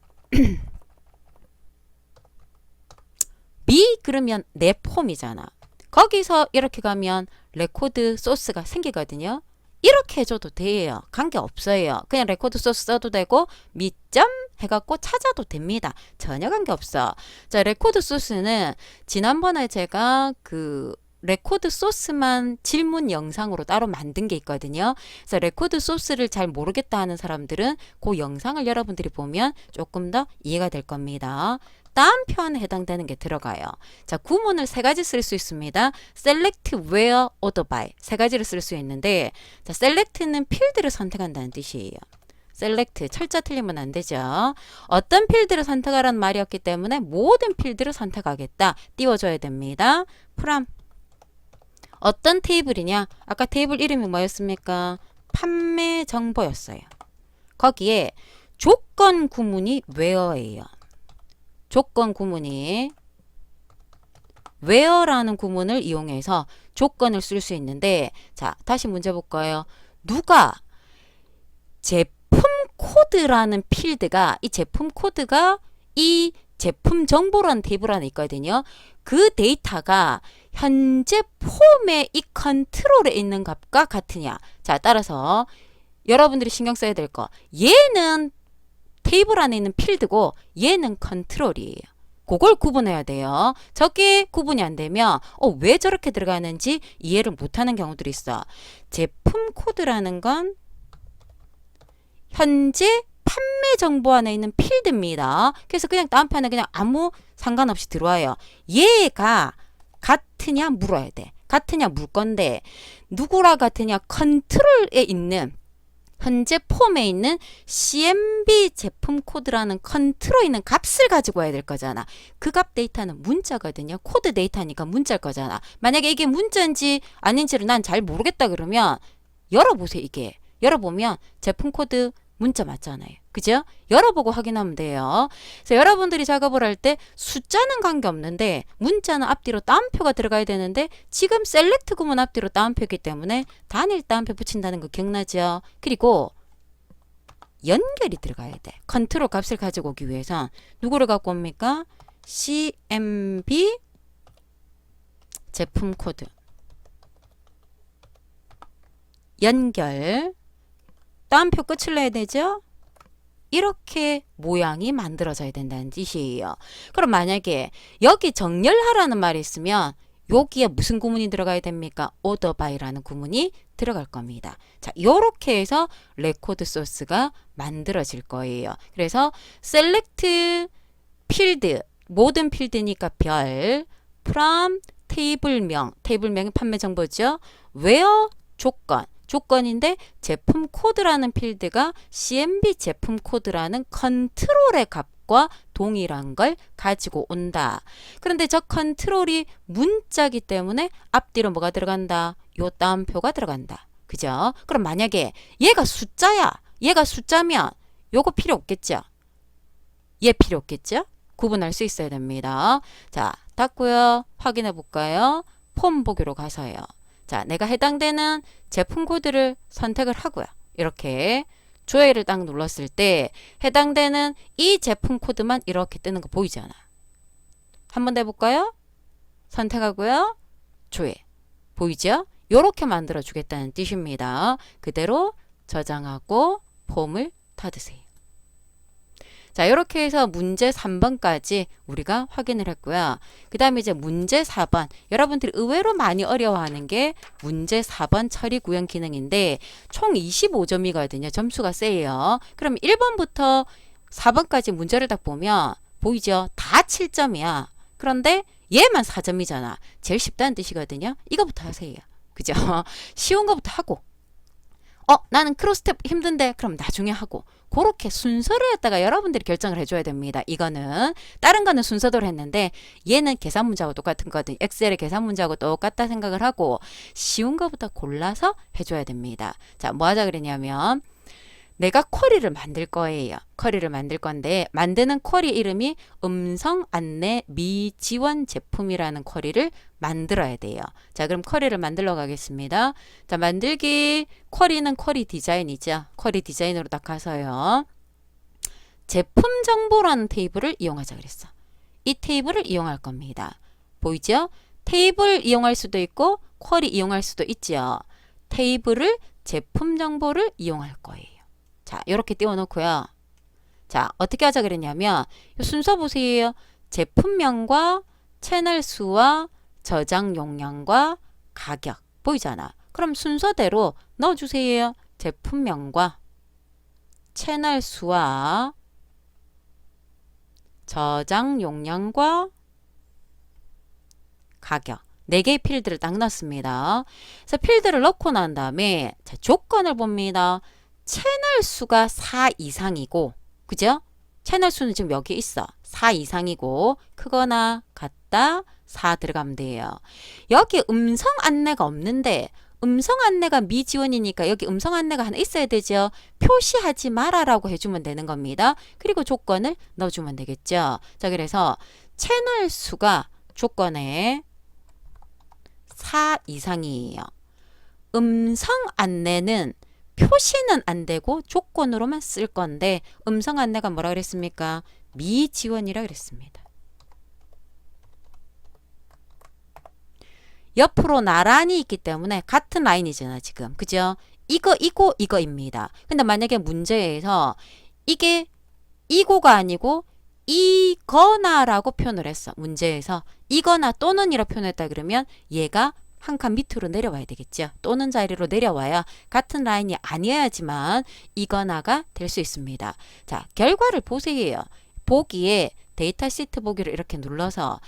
A: 그러면 내 폼이잖아. 거기서 이렇게 가면 레코드 소스가 생기거든요. 이렇게 해줘도 돼요. 관계없어요. 그냥 레코드 소스 써도 되고 미점 해갖고 찾아도 됩니다. 전혀 관계없어. 자, 레코드 소스는 지난번에 제가 그 레코드 소스만 질문 영상으로 따로 만든 게 있거든요. 그래서 레코드 소스를 잘 모르겠다 하는 사람들은 그 영상을 여러분들이 보면 조금 더 이해가 될 겁니다. 다음 편에 해당되는 게 들어가요. 자, 구문을 세 가지 쓸 수 있습니다. select, where, order by 세 가지를 쓸 수 있는데 자, select는 필드를 선택한다는 뜻이에요. select, 철자 틀리면 안 되죠. 어떤 필드를 선택하라는 말이었기 때문에 모든 필드를 선택하겠다. 띄워줘야 됩니다. from 어떤 테이블이냐? 아까 테이블 이름이 뭐였습니까? 판매 정보였어요. 거기에 조건 구문이 where예요. 조건 구문이 where라는 구문을 이용해서 조건을 쓸 수 있는데 자, 다시 문제 볼까요? 누가 제품 코드라는 필드가 이 제품 코드가 이 제품 정보라는 테이블 안에 있거든요. 그 데이터가 현재 폼의 이 컨트롤에 있는 값과 같으냐. 자, 따라서 여러분들이 신경 써야 될 거. 얘는 테이블 안에 있는 필드고 얘는 컨트롤이에요. 그걸 구분해야 돼요. 저게 구분이 안 되면 왜 저렇게 들어가는지 이해를 못하는 경우들이 있어. 제품 코드라는 건 현재 판매 정보 안에 있는 필드입니다. 그래서 그냥 다음 판에 그냥 아무 상관없이 들어와요. 얘가 같으냐 물어야 돼. 같으냐 물 건데 누구랑 같으냐 컨트롤에 있는 현재 폼에 있는 CMB 제품 코드라는 컨트롤에 있는 값을 가지고 와야 될 거잖아. 그 값 데이터는 문자거든요. 코드 데이터니까 문자일 거잖아. 만약에 이게 문자인지 아닌지를 난 잘 모르겠다 그러면 열어보세요. 이게 열어보면 제품 코드 문자 맞잖아요. 그죠? 열어보고 확인하면 돼요. 그래서 여러분들이 작업을 할 때 숫자는 관계없는데 문자는 앞뒤로 따옴표가 들어가야 되는데 지금 셀렉트 구문 앞뒤로 따옴표이기 때문에 단일 따옴표 붙인다는 거 기억나죠? 그리고 연결이 들어가야 돼. 컨트롤 값을 가지고 오기 위해선 누구를 갖고 옵니까? CMB 제품 코드 연결 따옴표 끝을 내야 되죠? 이렇게 모양이 만들어져야 된다는 뜻이에요. 그럼 만약에 여기 정렬하라는 말이 있으면 여기에 무슨 구문이 들어가야 됩니까? order by라는 구문이 들어갈 겁니다. 자, 요렇게 해서 레코드 소스가 만들어질 거예요. 그래서 select 필드, 모든 필드니까 별, from 테이블명이 판매 정보죠. where 조건, 조건인데 제품 코드라는 필드가 CMB 제품 코드라는 컨트롤의 값과 동일한 걸 가지고 온다. 그런데 저 컨트롤이 문자기 때문에 앞뒤로 뭐가 들어간다? 요 따옴표가 들어간다. 그죠? 그럼 만약에 얘가 숫자야. 얘가 숫자면 요거 필요 없겠죠? 얘 필요 없겠죠? 구분할 수 있어야 됩니다. 자, 닫고요. 확인해 볼까요? 폼 보기로 가서요. 자, 내가 해당되는 제품 코드를 선택을 하고요. 이렇게 조회를 딱 눌렀을 때 해당되는 이 제품 코드만 이렇게 뜨는 거 보이잖아. 한번 더 해볼까요? 선택하고요. 조회. 보이죠? 이렇게 만들어 주겠다는 뜻입니다. 그대로 저장하고 폼을 닫으세요. 자, 이렇게 해서 문제 3번까지 우리가 확인을 했고요. 그 다음에 이제 문제 4번. 여러분들이 의외로 많이 어려워하는 게 문제 4번 처리 구현 기능인데 총 25점이거든요. 점수가 세요. 그럼 1번부터 4번까지 문제를 딱 보면 보이죠? 다 7점이야. 그런데 얘만 4점이잖아. 제일 쉽다는 뜻이거든요. 이거부터 하세요. 그죠? 쉬운 거부터 하고 나는 크로스텝 힘든데 그럼 나중에 하고 그렇게 순서를 갖다가 여러분들이 결정을 해줘야 됩니다. 이거는 다른 거는 순서대로 했는데 얘는 계산 문제하고 똑같은 거거든. 엑셀의 계산 문제하고 똑같다 생각을 하고 쉬운 거부터 골라서 해줘야 됩니다. 자, 뭐 하자 그랬냐면 내가 쿼리를 만들 거예요. 쿼리를 만들 건데 만드는 쿼리 이름이 음성 안내 미지원 제품이라는 쿼리를 만들어야 돼요. 자, 그럼 쿼리를 만들러 가겠습니다. 자, 만들기 쿼리는 쿼리 디자인이죠. 쿼리 디자인으로 딱 가서요. 제품 정보라는 테이블을 이용하자 그랬어. 이 테이블을 이용할 겁니다. 보이죠? 테이블 이용할 수도 있고 쿼리 이용할 수도 있죠. 테이블을 제품 정보를 이용할 거예요. 자, 이렇게 띄워놓고요. 자, 어떻게 하자 그랬냐면 이 순서 보세요. 제품명과 채널 수와 저장 용량과 가격 보이잖아. 그럼 순서대로 넣어주세요. 제품명과 채널 수와 저장 용량과 가격 4개의 필드를 딱 넣었습니다. 그래서 필드를 넣고 난 다음에 자, 조건을 봅니다. 채널 수가 4 이상이고 그죠? 채널 수는 지금 여기 있어. 4 이상이고 크거나 같다 4 들어가면 돼요. 여기 음성 안내가 없는데 음성 안내가 미지원이니까 여기 음성 안내가 하나 있어야 되죠. 표시하지 마라라고 해주면 되는 겁니다. 그리고 조건을 넣어주면 되겠죠. 자, 그래서 채널 수가 조건에 4 이상이에요. 음성 안내는 표시는 안 되고 조건으로만 쓸 건데 음성 안내가 뭐라 그랬습니까? 미지원이라 그랬습니다. 옆으로 나란히 있기 때문에 같은 라인이잖아 지금. 그죠? 이거입니다. 근데 만약에 문제에서 이게 이고가 아니고 이거나라고 표현을 했어. 문제에서 이거나 또는이라 표현했다 그러면 얘가 한 칸 밑으로 내려와야 되겠죠. 또는 자리로 내려와야 같은 라인이 아니어야지만 이거나가 될 수 있습니다. 자, 결과를 보세요. 보기에 데이터 시트 보기를 이렇게 눌러서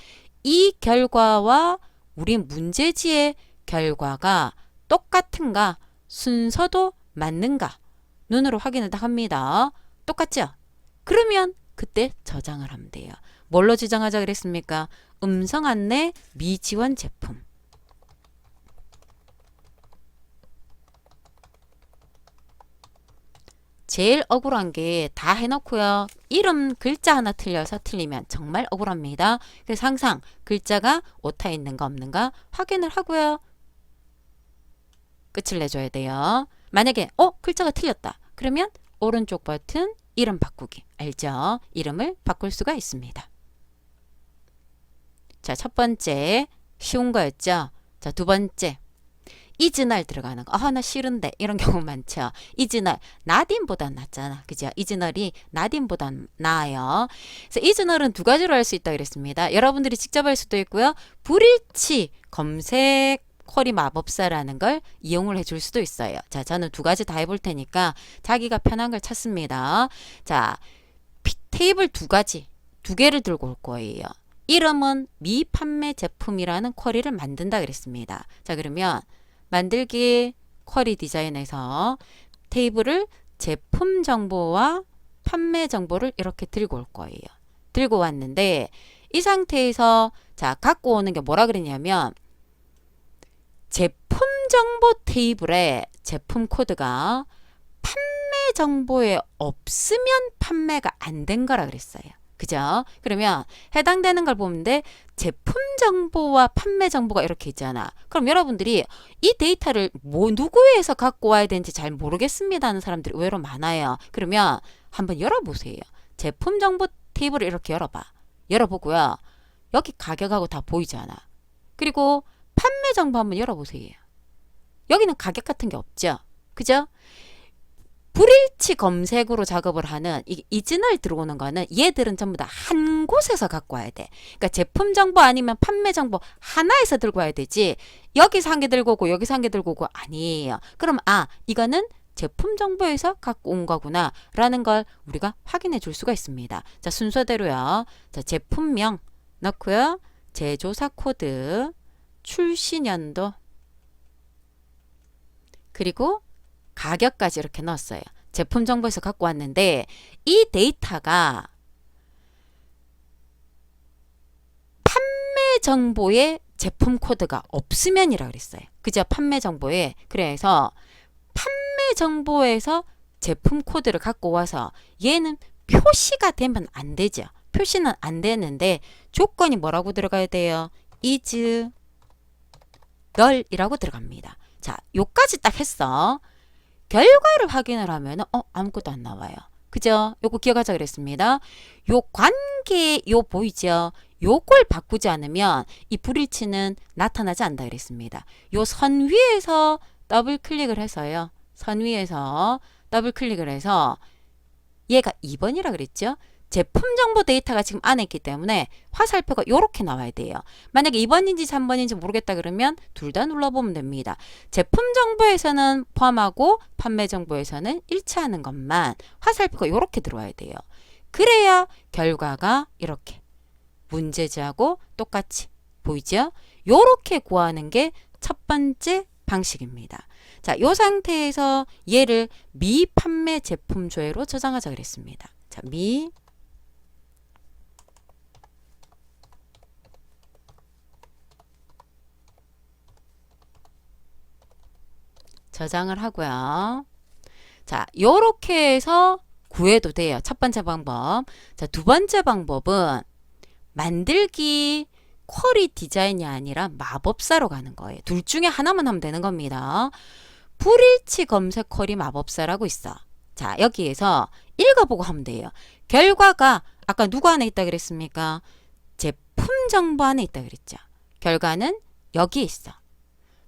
A: 이 결과와 우리 문제지의 결과가 똑같은가 순서도 맞는가 눈으로 확인을 다 합니다. 똑같죠? 그러면 그때 저장을 하면 돼요. 뭘로 저장하자 그랬습니까? 음성 안내 미지원 제품. 제일 억울한 게 다 해놓고요. 이름 글자 하나 틀려서 틀리면 정말 억울합니다. 그래서 항상 글자가 오타 있는가 없는가 확인을 하고요. 끝을 내줘야 돼요. 만약에 글자가 틀렸다. 그러면 오른쪽 버튼 이름 바꾸기. 알죠? 이름을 바꿀 수가 있습니다. 자, 첫 번째 쉬운 거였죠. 자, 두 번째 이즈날 들어가는 거. 나 싫은데 이런 경우 많죠. 이즈날 나딘보단 낫잖아. 그죠? 이즈널이 나딘보단 나아요. 그래서 이즈널은 두 가지로 할 수 있다 그랬습니다. 여러분들이 직접 할 수도 있고요. 불일치 검색 쿼리 마법사라는 걸 이용을 해줄 수도 있어요. 자, 저는 두 가지 다 해볼 테니까 자기가 편한 걸 찾습니다. 자, 테이블 두 개를 들고 올 거예요. 이름은 미판매 제품이라는 쿼리를 만든다 그랬습니다. 자, 그러면 만들기 쿼리 디자인에서 테이블을 제품 정보와 판매 정보를 이렇게 들고 올 거예요. 들고 왔는데 이 상태에서 자, 갖고 오는 게 뭐라 그랬냐면 제품 정보 테이블에 제품 코드가 판매 정보에 없으면 판매가 안 된 거라 그랬어요. 그죠? 그러면 해당되는 걸 보는데 제품 정보와 판매 정보가 이렇게 있잖아. 그럼 여러분들이 이 데이터를 누구에서 갖고 와야 되는지 잘 모르겠습니다 하는 사람들이 의외로 많아요. 그러면 한번 열어보세요. 제품 정보 테이블을 이렇게 열어봐. 열어보고요. 여기 가격하고 다 보이잖아. 그리고 판매 정보 한번 열어보세요. 여기는 가격 같은 게 없죠. 그죠? 불일치 검색으로 작업을 하는 이즈널 들어오는 거는 얘들은 전부 다 한 곳에서 갖고 와야 돼. 그러니까 제품 정보 아니면 판매 정보 하나에서 들고 와야 되지. 여기서 한 개 들고 오고 여기서 한 개 들고 오고 아니에요. 그럼 이거는 제품 정보에서 갖고 온 거구나 라는 걸 우리가 확인해 줄 수가 있습니다. 자, 순서대로요. 자, 제품명 넣고요. 제조사 코드, 출시 년도, 그리고 가격까지 이렇게 넣었어요. 제품 정보에서 갖고 왔는데 이 데이터가 판매 정보에 제품 코드가 없으면이라 그랬어요. 그죠? 판매 정보에. 그래서 판매 정보에서 제품 코드를 갖고 와서 얘는 표시가 되면 안 되죠. 표시는 안 되는데 조건이 뭐라고 들어가야 돼요? is null이라고 들어갑니다. 자, 요까지 딱 했어. 결과를 확인을 하면 아무것도 안 나와요. 그죠? 요거 기억하자 그랬습니다. 요 관계 요 보이죠? 요걸 바꾸지 않으면 이 불일치는 나타나지 않는다 그랬습니다. 요 선 위에서 더블 클릭을 해서요. 선 위에서 더블 클릭을 해서 얘가 2번이라 그랬죠? 제품 정보 데이터가 지금 안에 있기 때문에 화살표가 이렇게 나와야 돼요. 만약에 2번인지 3번인지 모르겠다 그러면 둘 다 눌러보면 됩니다. 제품 정보에서는 포함하고 판매 정보에서는 일치하는 것만 화살표가 이렇게 들어와야 돼요. 그래야 결과가 이렇게 문제지하고 똑같이 보이죠? 이렇게 구하는 게 첫 번째 방식입니다. 자, 이 상태에서 얘를 미판매 제품 조회로 저장하자 그랬습니다. 자, 저장을 하고요. 자, 요렇게 해서 구해도 돼요. 첫 번째 방법. 자, 두 번째 방법은 만들기 쿼리 디자인이 아니라 마법사로 가는 거예요. 둘 중에 하나만 하면 되는 겁니다. 불일치 검색 쿼리 마법사라고 있어. 자, 여기에서 읽어보고 하면 돼요. 결과가 아까 누구 안에 있다 그랬습니까? 제품 정보 안에 있다 그랬죠. 결과는 여기에 있어.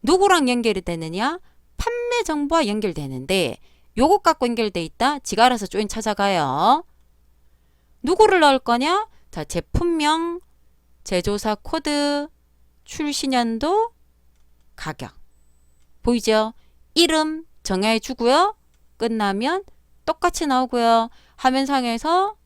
A: 누구랑 연결이 되느냐? 판매 정보와 연결되는데 요것 갖고 연결돼 있다. 지가 알아서 조인 찾아가요. 누구를 넣을 거냐? 자, 제품명, 제조사 코드, 출시년도, 가격. 보이죠? 이름 정해 주고요. 끝나면 똑같이 나오고요. 화면상에서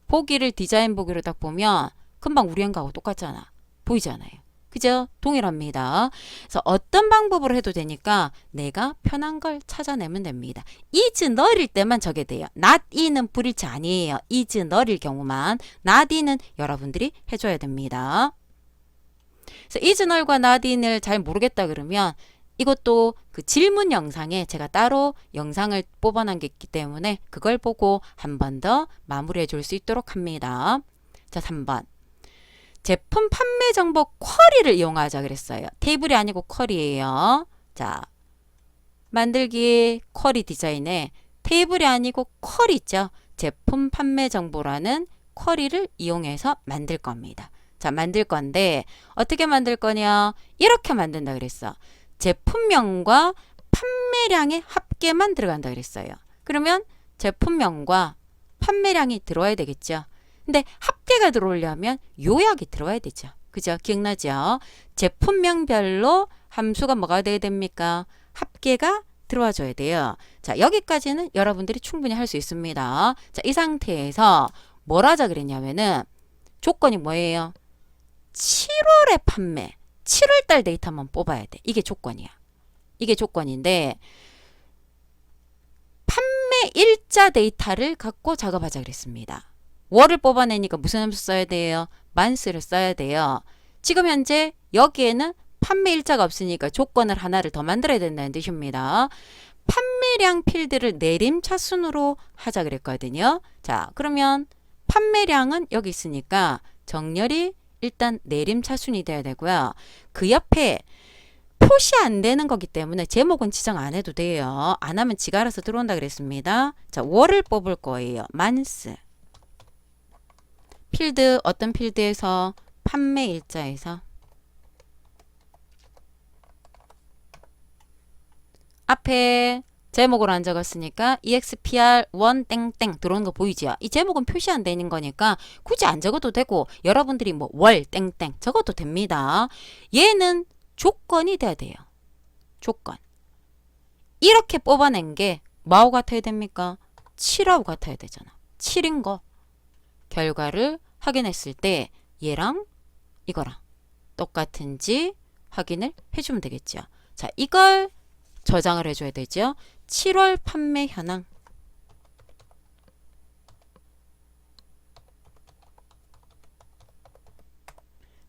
A: 보기를 디자인 보기로 딱 보면 금방 우리 한거하고 똑같잖아. 보이잖아요. 그죠? 동일합니다. 그래서 어떤 방법으로 해도 되니까 내가 편한 걸 찾아내면 됩니다. is null일 때만 저게 돼요. not in은 불일치 아니에요. is null일 경우만. not in은 여러분들이 해줘야 됩니다. 그래서 is null과 not in을 잘 모르겠다 그러면 이것도 그 질문 영상에 제가 따로 영상을 뽑아놓은 게 있기 때문에 그걸 보고 한 번 더 마무리해 줄 수 있도록 합니다. 자, 3번. 제품 판매 정보 쿼리를 이용하자 그랬어요. 테이블이 아니고 쿼리예요. 자, 만들기 쿼리 디자인에 테이블이 아니고 쿼리 있죠. 제품 판매 정보라는 쿼리를 이용해서 만들 겁니다. 자, 만들 건데 어떻게 만들 거냐? 이렇게 만든다 그랬어. 제품명과 판매량의 합계만 들어간다 그랬어요. 그러면 제품명과 판매량이 들어와야 되겠죠. 근데 합계가 들어오려면 요약이 들어와야 되죠. 그죠? 기억나죠? 제품명별로 함수가 뭐가 돼야 됩니까? 합계가 들어와 줘야 돼요. 자, 여기까지는 여러분들이 충분히 할 수 있습니다. 자, 이 상태에서 뭘 하자 그랬냐면은 조건이 뭐예요? 7월에 판매. 7월달 데이터만 뽑아야 돼. 이게 조건이야. 이게 조건인데 판매 일자 데이터를 갖고 작업하자 그랬습니다. 월을 뽑아내니까 무슨 함수 써야 돼요? month를 써야 돼요. 지금 현재 여기에는 판매 일자가 없으니까 조건을 하나를 더 만들어야 된다는 뜻입니다. 판매량 필드를 내림차순으로 하자 그랬거든요. 자, 그러면 판매량은 여기 있으니까 정렬이 일단 내림차순이 돼야 되고요. 그 옆에 표시 안 되는 거기 때문에 제목은 지정 안 해도 돼요. 안 하면 지가 알아서 들어온다 그랬습니다. 자, 월을 뽑을 거예요. month. 필드 어떤 필드에서 판매 일자에서 앞에 제목으로 안 적었으니까 expr1 땡땡 들어오는 거 보이죠? 이 제목은 표시 안 되는 거니까 굳이 안 적어도 되고 여러분들이 뭐 월 땡땡 적어도 됩니다. 얘는 조건이 돼야 돼요. 조건. 이렇게 뽑아낸 게 뭐하고 같아야 됩니까? 7하고 같아야 되잖아. 7인 거. 결과를 확인했을 때 얘랑 이거랑 똑같은지 확인을 해주면 되겠죠. 자, 이걸 저장을 해줘야 되죠. 7월 판매 현황.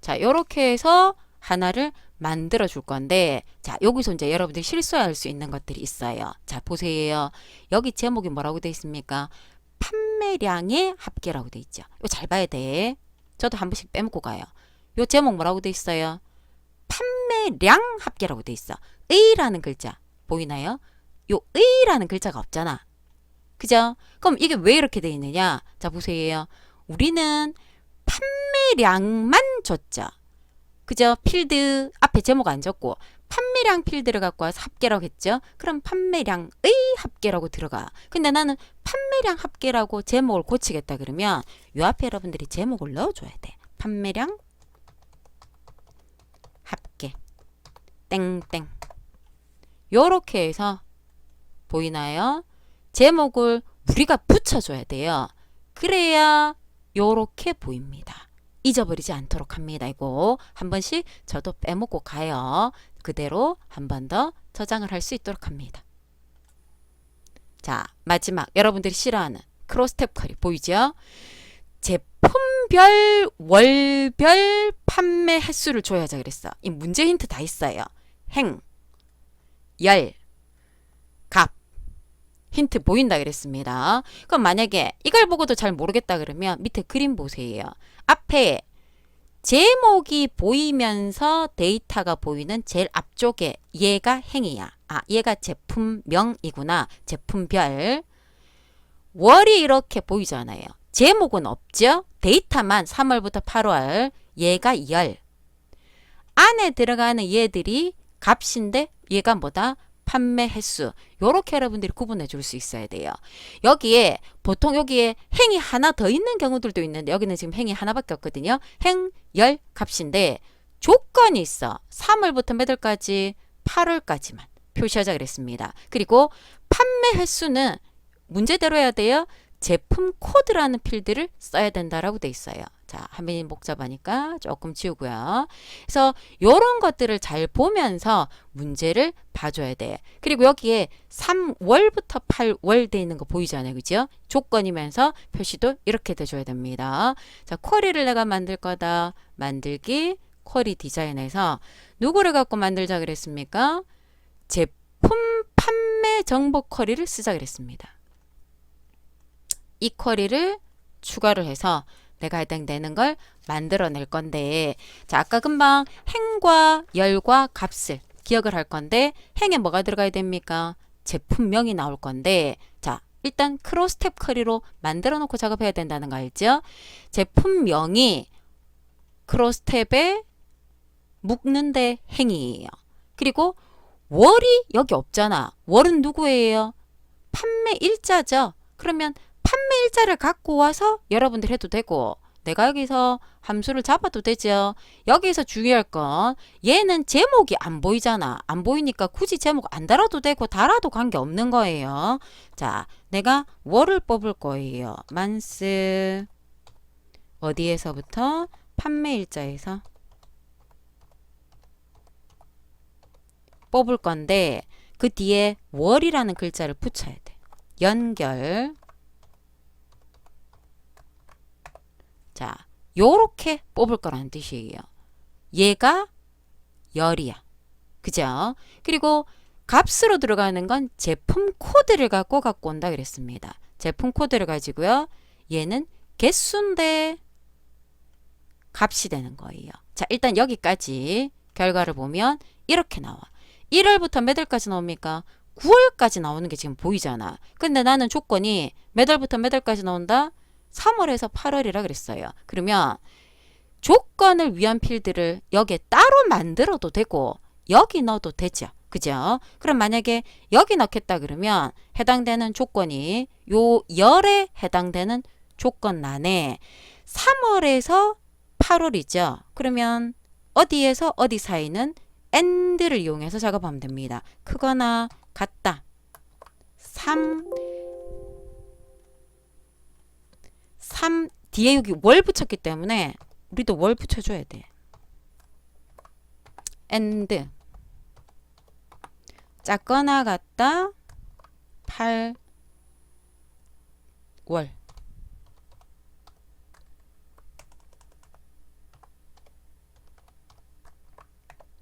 A: 자, 요렇게 해서 하나를 만들어 줄 건데, 자, 여기서 이제 여러분들이 실수할 수 있는 것들이 있어요. 자, 보세요. 여기 제목이 뭐라고 돼 있습니까? 판매량의 합계라고 돼 있죠. 이거 잘 봐야 돼. 저도 한 번씩 빼먹고 가요. 요 제목 뭐라고 돼 있어요? 판매량 합계라고 돼 있어. 의라는 글자 보이나요? 요 의라는 글자가 없잖아. 그죠? 그럼 이게 왜 이렇게 돼 있느냐? 자, 보세요. 우리는 판매량만 줬죠. 그죠? 필드 앞에 제목 안 적고 판매량 필드를 갖고 와서 합계라고 했죠. 그럼 판매량의 합계라고 들어가. 근데 나는 판매량 합계라고 제목을 고치겠다 그러면 요 앞에 여러분들이 제목을 넣어줘야 돼. 판매량 합계 땡땡. 요렇게 해서 보이나요? 제목을 우리가 붙여줘야 돼요. 그래야 요렇게 보입니다. 잊어버리지 않도록 합니다. 이거 한 번씩 저도 빼먹고 가요. 그대로 한 번 더 저장을 할 수 있도록 합니다. 자, 마지막 여러분들이 싫어하는 크로스탭 쿼리 보이죠? 제품별 월별 판매 횟수를 줘야죠 그랬어. 이 문제 힌트 다 있어요. 행, 열, 갑. 힌트 보인다 그랬습니다. 그럼 만약에 이걸 보고도 잘 모르겠다 그러면 밑에 그림 보세요. 앞에 제목이 보이면서 데이터가 보이는 제일 앞쪽에 얘가 행이야. 아, 얘가 제품명이구나. 제품별. 월이 이렇게 보이잖아요. 제목은 없죠? 데이터만 3월부터 8월. 얘가 열. 안에 들어가는 얘들이 값인데 얘가 뭐다? 판매 횟수. 요렇게 여러분들이 구분해 줄 수 있어야 돼요. 여기에 보통 여기에 행이 하나 더 있는 경우들도 있는데 여기는 지금 행이 하나밖에 없거든요. 행, 열, 값인데 조건이 있어. 3월부터 몇 월까지? 8월까지만 표시하자 그랬습니다. 그리고 판매 횟수는 문제대로 해야 돼요. 제품 코드라는 필드를 써야 된다라고 돼 있어요. 자, 한민이 복잡하니까 조금 지우고요. 그래서 이런 것들을 잘 보면서 문제를 봐줘야 돼. 그리고 여기에 3월부터 8월 돼 있는 거 보이잖아요. 그죠? 조건이면서 표시도 이렇게 돼줘야 됩니다. 자, 쿼리를 내가 만들 거다. 만들기, 쿼리 디자인에서 누구를 갖고 만들자 그랬습니까? 제품 판매 정보 쿼리를 쓰자 그랬습니다. 이 쿼리를 추가를 해서 내가 해당되는 걸 만들어낼 건데, 자, 아까 금방 행과 열과 값을 기억을 할 건데, 행에 뭐가 들어가야 됩니까? 제품명이 나올 건데, 자, 일단 크로스탭 쿼리로 만들어 놓고 작업해야 된다는 거 알죠? 제품명이 크로스탭에 묶는데 행이에요. 그리고 월이 여기 없잖아. 월은 누구예요? 판매 일자죠. 그러면 판매 일자를 갖고 와서 여러분들 해도 되고, 내가 여기서 함수를 잡아도 되죠. 여기서 주의할 건 얘는 제목이 안 보이잖아. 안 보이니까 굳이 제목 안 달아도 되고 달아도 관계없는 거예요. 자, 내가 월을 뽑을 거예요. 만스 어디에서부터? 판매 일자에서 뽑을 건데 그 뒤에 월이라는 글자를 붙여야 돼. 연결. 자, 요렇게 뽑을 거라는 뜻이에요. 얘가 열이야. 그죠? 그리고 값으로 들어가는 건 제품 코드를 갖고 온다 그랬습니다. 제품 코드를 가지고요. 얘는 개수인데 값이 되는 거예요. 자, 일단 여기까지 결과를 보면 이렇게 나와. 1월부터 몇 월까지 나옵니까? 9월까지 나오는 게 지금 보이잖아. 근데 나는 조건이 몇 월부터 몇 월까지 나온다? 3월에서 8월이라 그랬어요. 그러면 조건을 위한 필드를 여기에 따로 만들어도 되고 여기 넣어도 되죠. 그죠? 그럼 만약에 여기 넣겠다 그러면 해당되는 조건이 요 열에 해당되는 조건란에 3월에서 8월이죠. 그러면 어디에서 어디 사이는 AND를 이용해서 작업하면 됩니다. 크거나 같다. 3 뒤에 여기 월 붙였기 때문에 우리도 월 붙여줘야 돼. AND 작거나 같다. 8월.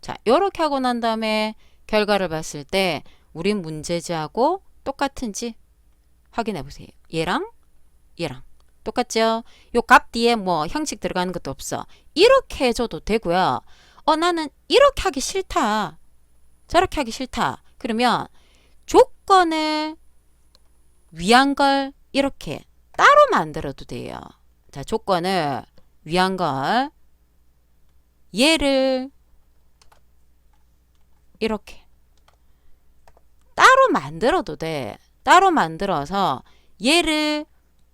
A: 자, 요렇게 하고 난 다음에 결과를 봤을 때 우리 문제지하고 똑같은지 확인해 보세요. 얘랑 얘랑 똑같죠? 요 값 뒤에 뭐 형식 들어가는 것도 없어. 이렇게 해줘도 되고요. 나는 이렇게 하기 싫다. 저렇게 하기 싫다. 그러면 조건을 위한 걸 이렇게 따로 만들어도 돼요. 자, 조건을 위한 걸 얘를 이렇게 따로 만들어도 돼. 따로 만들어서 얘를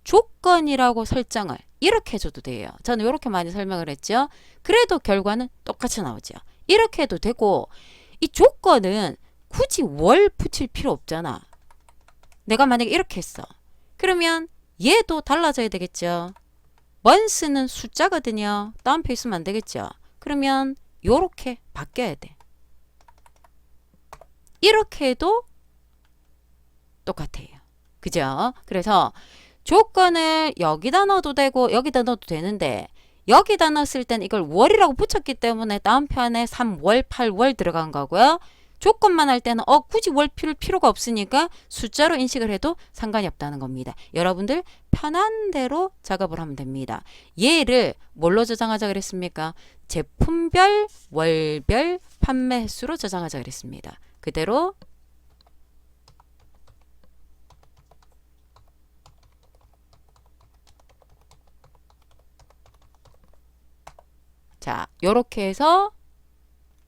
A: 조건이라고 설정을 이렇게 해줘도 돼요. 저는 이렇게 많이 설명을 했죠. 그래도 결과는 똑같이 나오죠. 이렇게 해도 되고 이 조건은 굳이 월 붙일 필요 없잖아. 내가 만약에 이렇게 했어. 그러면 얘도 달라져야 되겠죠. month는 숫자거든요. 다운표 있으면 안 되겠죠. 그러면 요렇게 바뀌어야 돼. 이렇게 해도 똑같아요. 그죠? 그래서 조건을 여기다 넣어도 되고 여기다 넣어도 되는데 여기다 넣었을 땐 이걸 월이라고 붙였기 때문에 다운표 안에 3월, 8월 들어간 거고요. 조건만 할 때는 굳이 월 필요가 없으니까 숫자로 인식을 해도 상관이 없다는 겁니다. 여러분들 편한 대로 작업을 하면 됩니다. 얘를 뭘로 저장하자 그랬습니까? 제품별, 월별, 판매 횟수로 저장하자 그랬습니다. 그대로 자, 요렇게 해서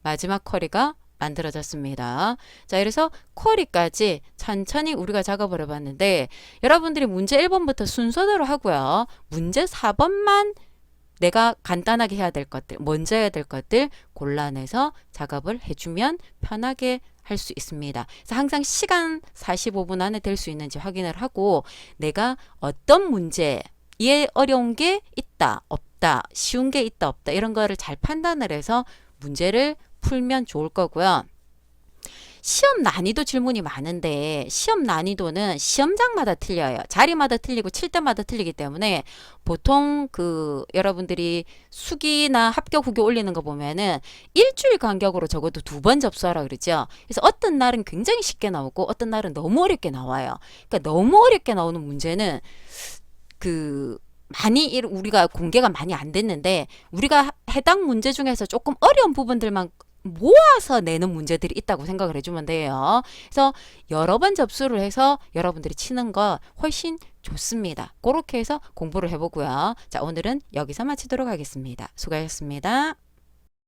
A: 마지막 쿼리가 만들어졌습니다. 자, 그래서 쿼리까지 천천히 우리가 작업을 해봤는데 여러분들이 문제 1번부터 순서대로 하고요. 문제 4번만 내가 간단하게 해야 될 것들, 먼저 해야 될 것들 골라내서 작업을 해주면 편하게 할 수 있습니다. 그래서 항상 시간 45분 안에 될 수 있는지 확인을 하고 내가 어떤 문제에 어려운 게 있다, 없다, 쉬운 게 있다, 없다 이런 거를 잘 판단을 해서 문제를 풀면 좋을 거고요. 시험 난이도 질문이 많은데 시험 난이도는 시험장마다 틀려요. 자리마다 틀리고 칠 때마다 틀리기 때문에 보통 여러분들이 수기나 합격 후기 올리는 거 보면은 일주일 간격으로 적어도 2번 접수하라 그러죠. 그래서 어떤 날은 굉장히 쉽게 나오고 어떤 날은 너무 어렵게 나와요. 그러니까 너무 어렵게 나오는 문제는 많이 우리가 공개가 많이 안 됐는데 우리가 해당 문제 중에서 조금 어려운 부분들만 모아서 내는 문제들이 있다고 생각을 해주면 돼요. 그래서 여러 번 접수를 해서 여러분들이 치는 거 훨씬 좋습니다. 그렇게 해서 공부를 해보고요. 자, 오늘은 여기서 마치도록 하겠습니다. 수고하셨습니다.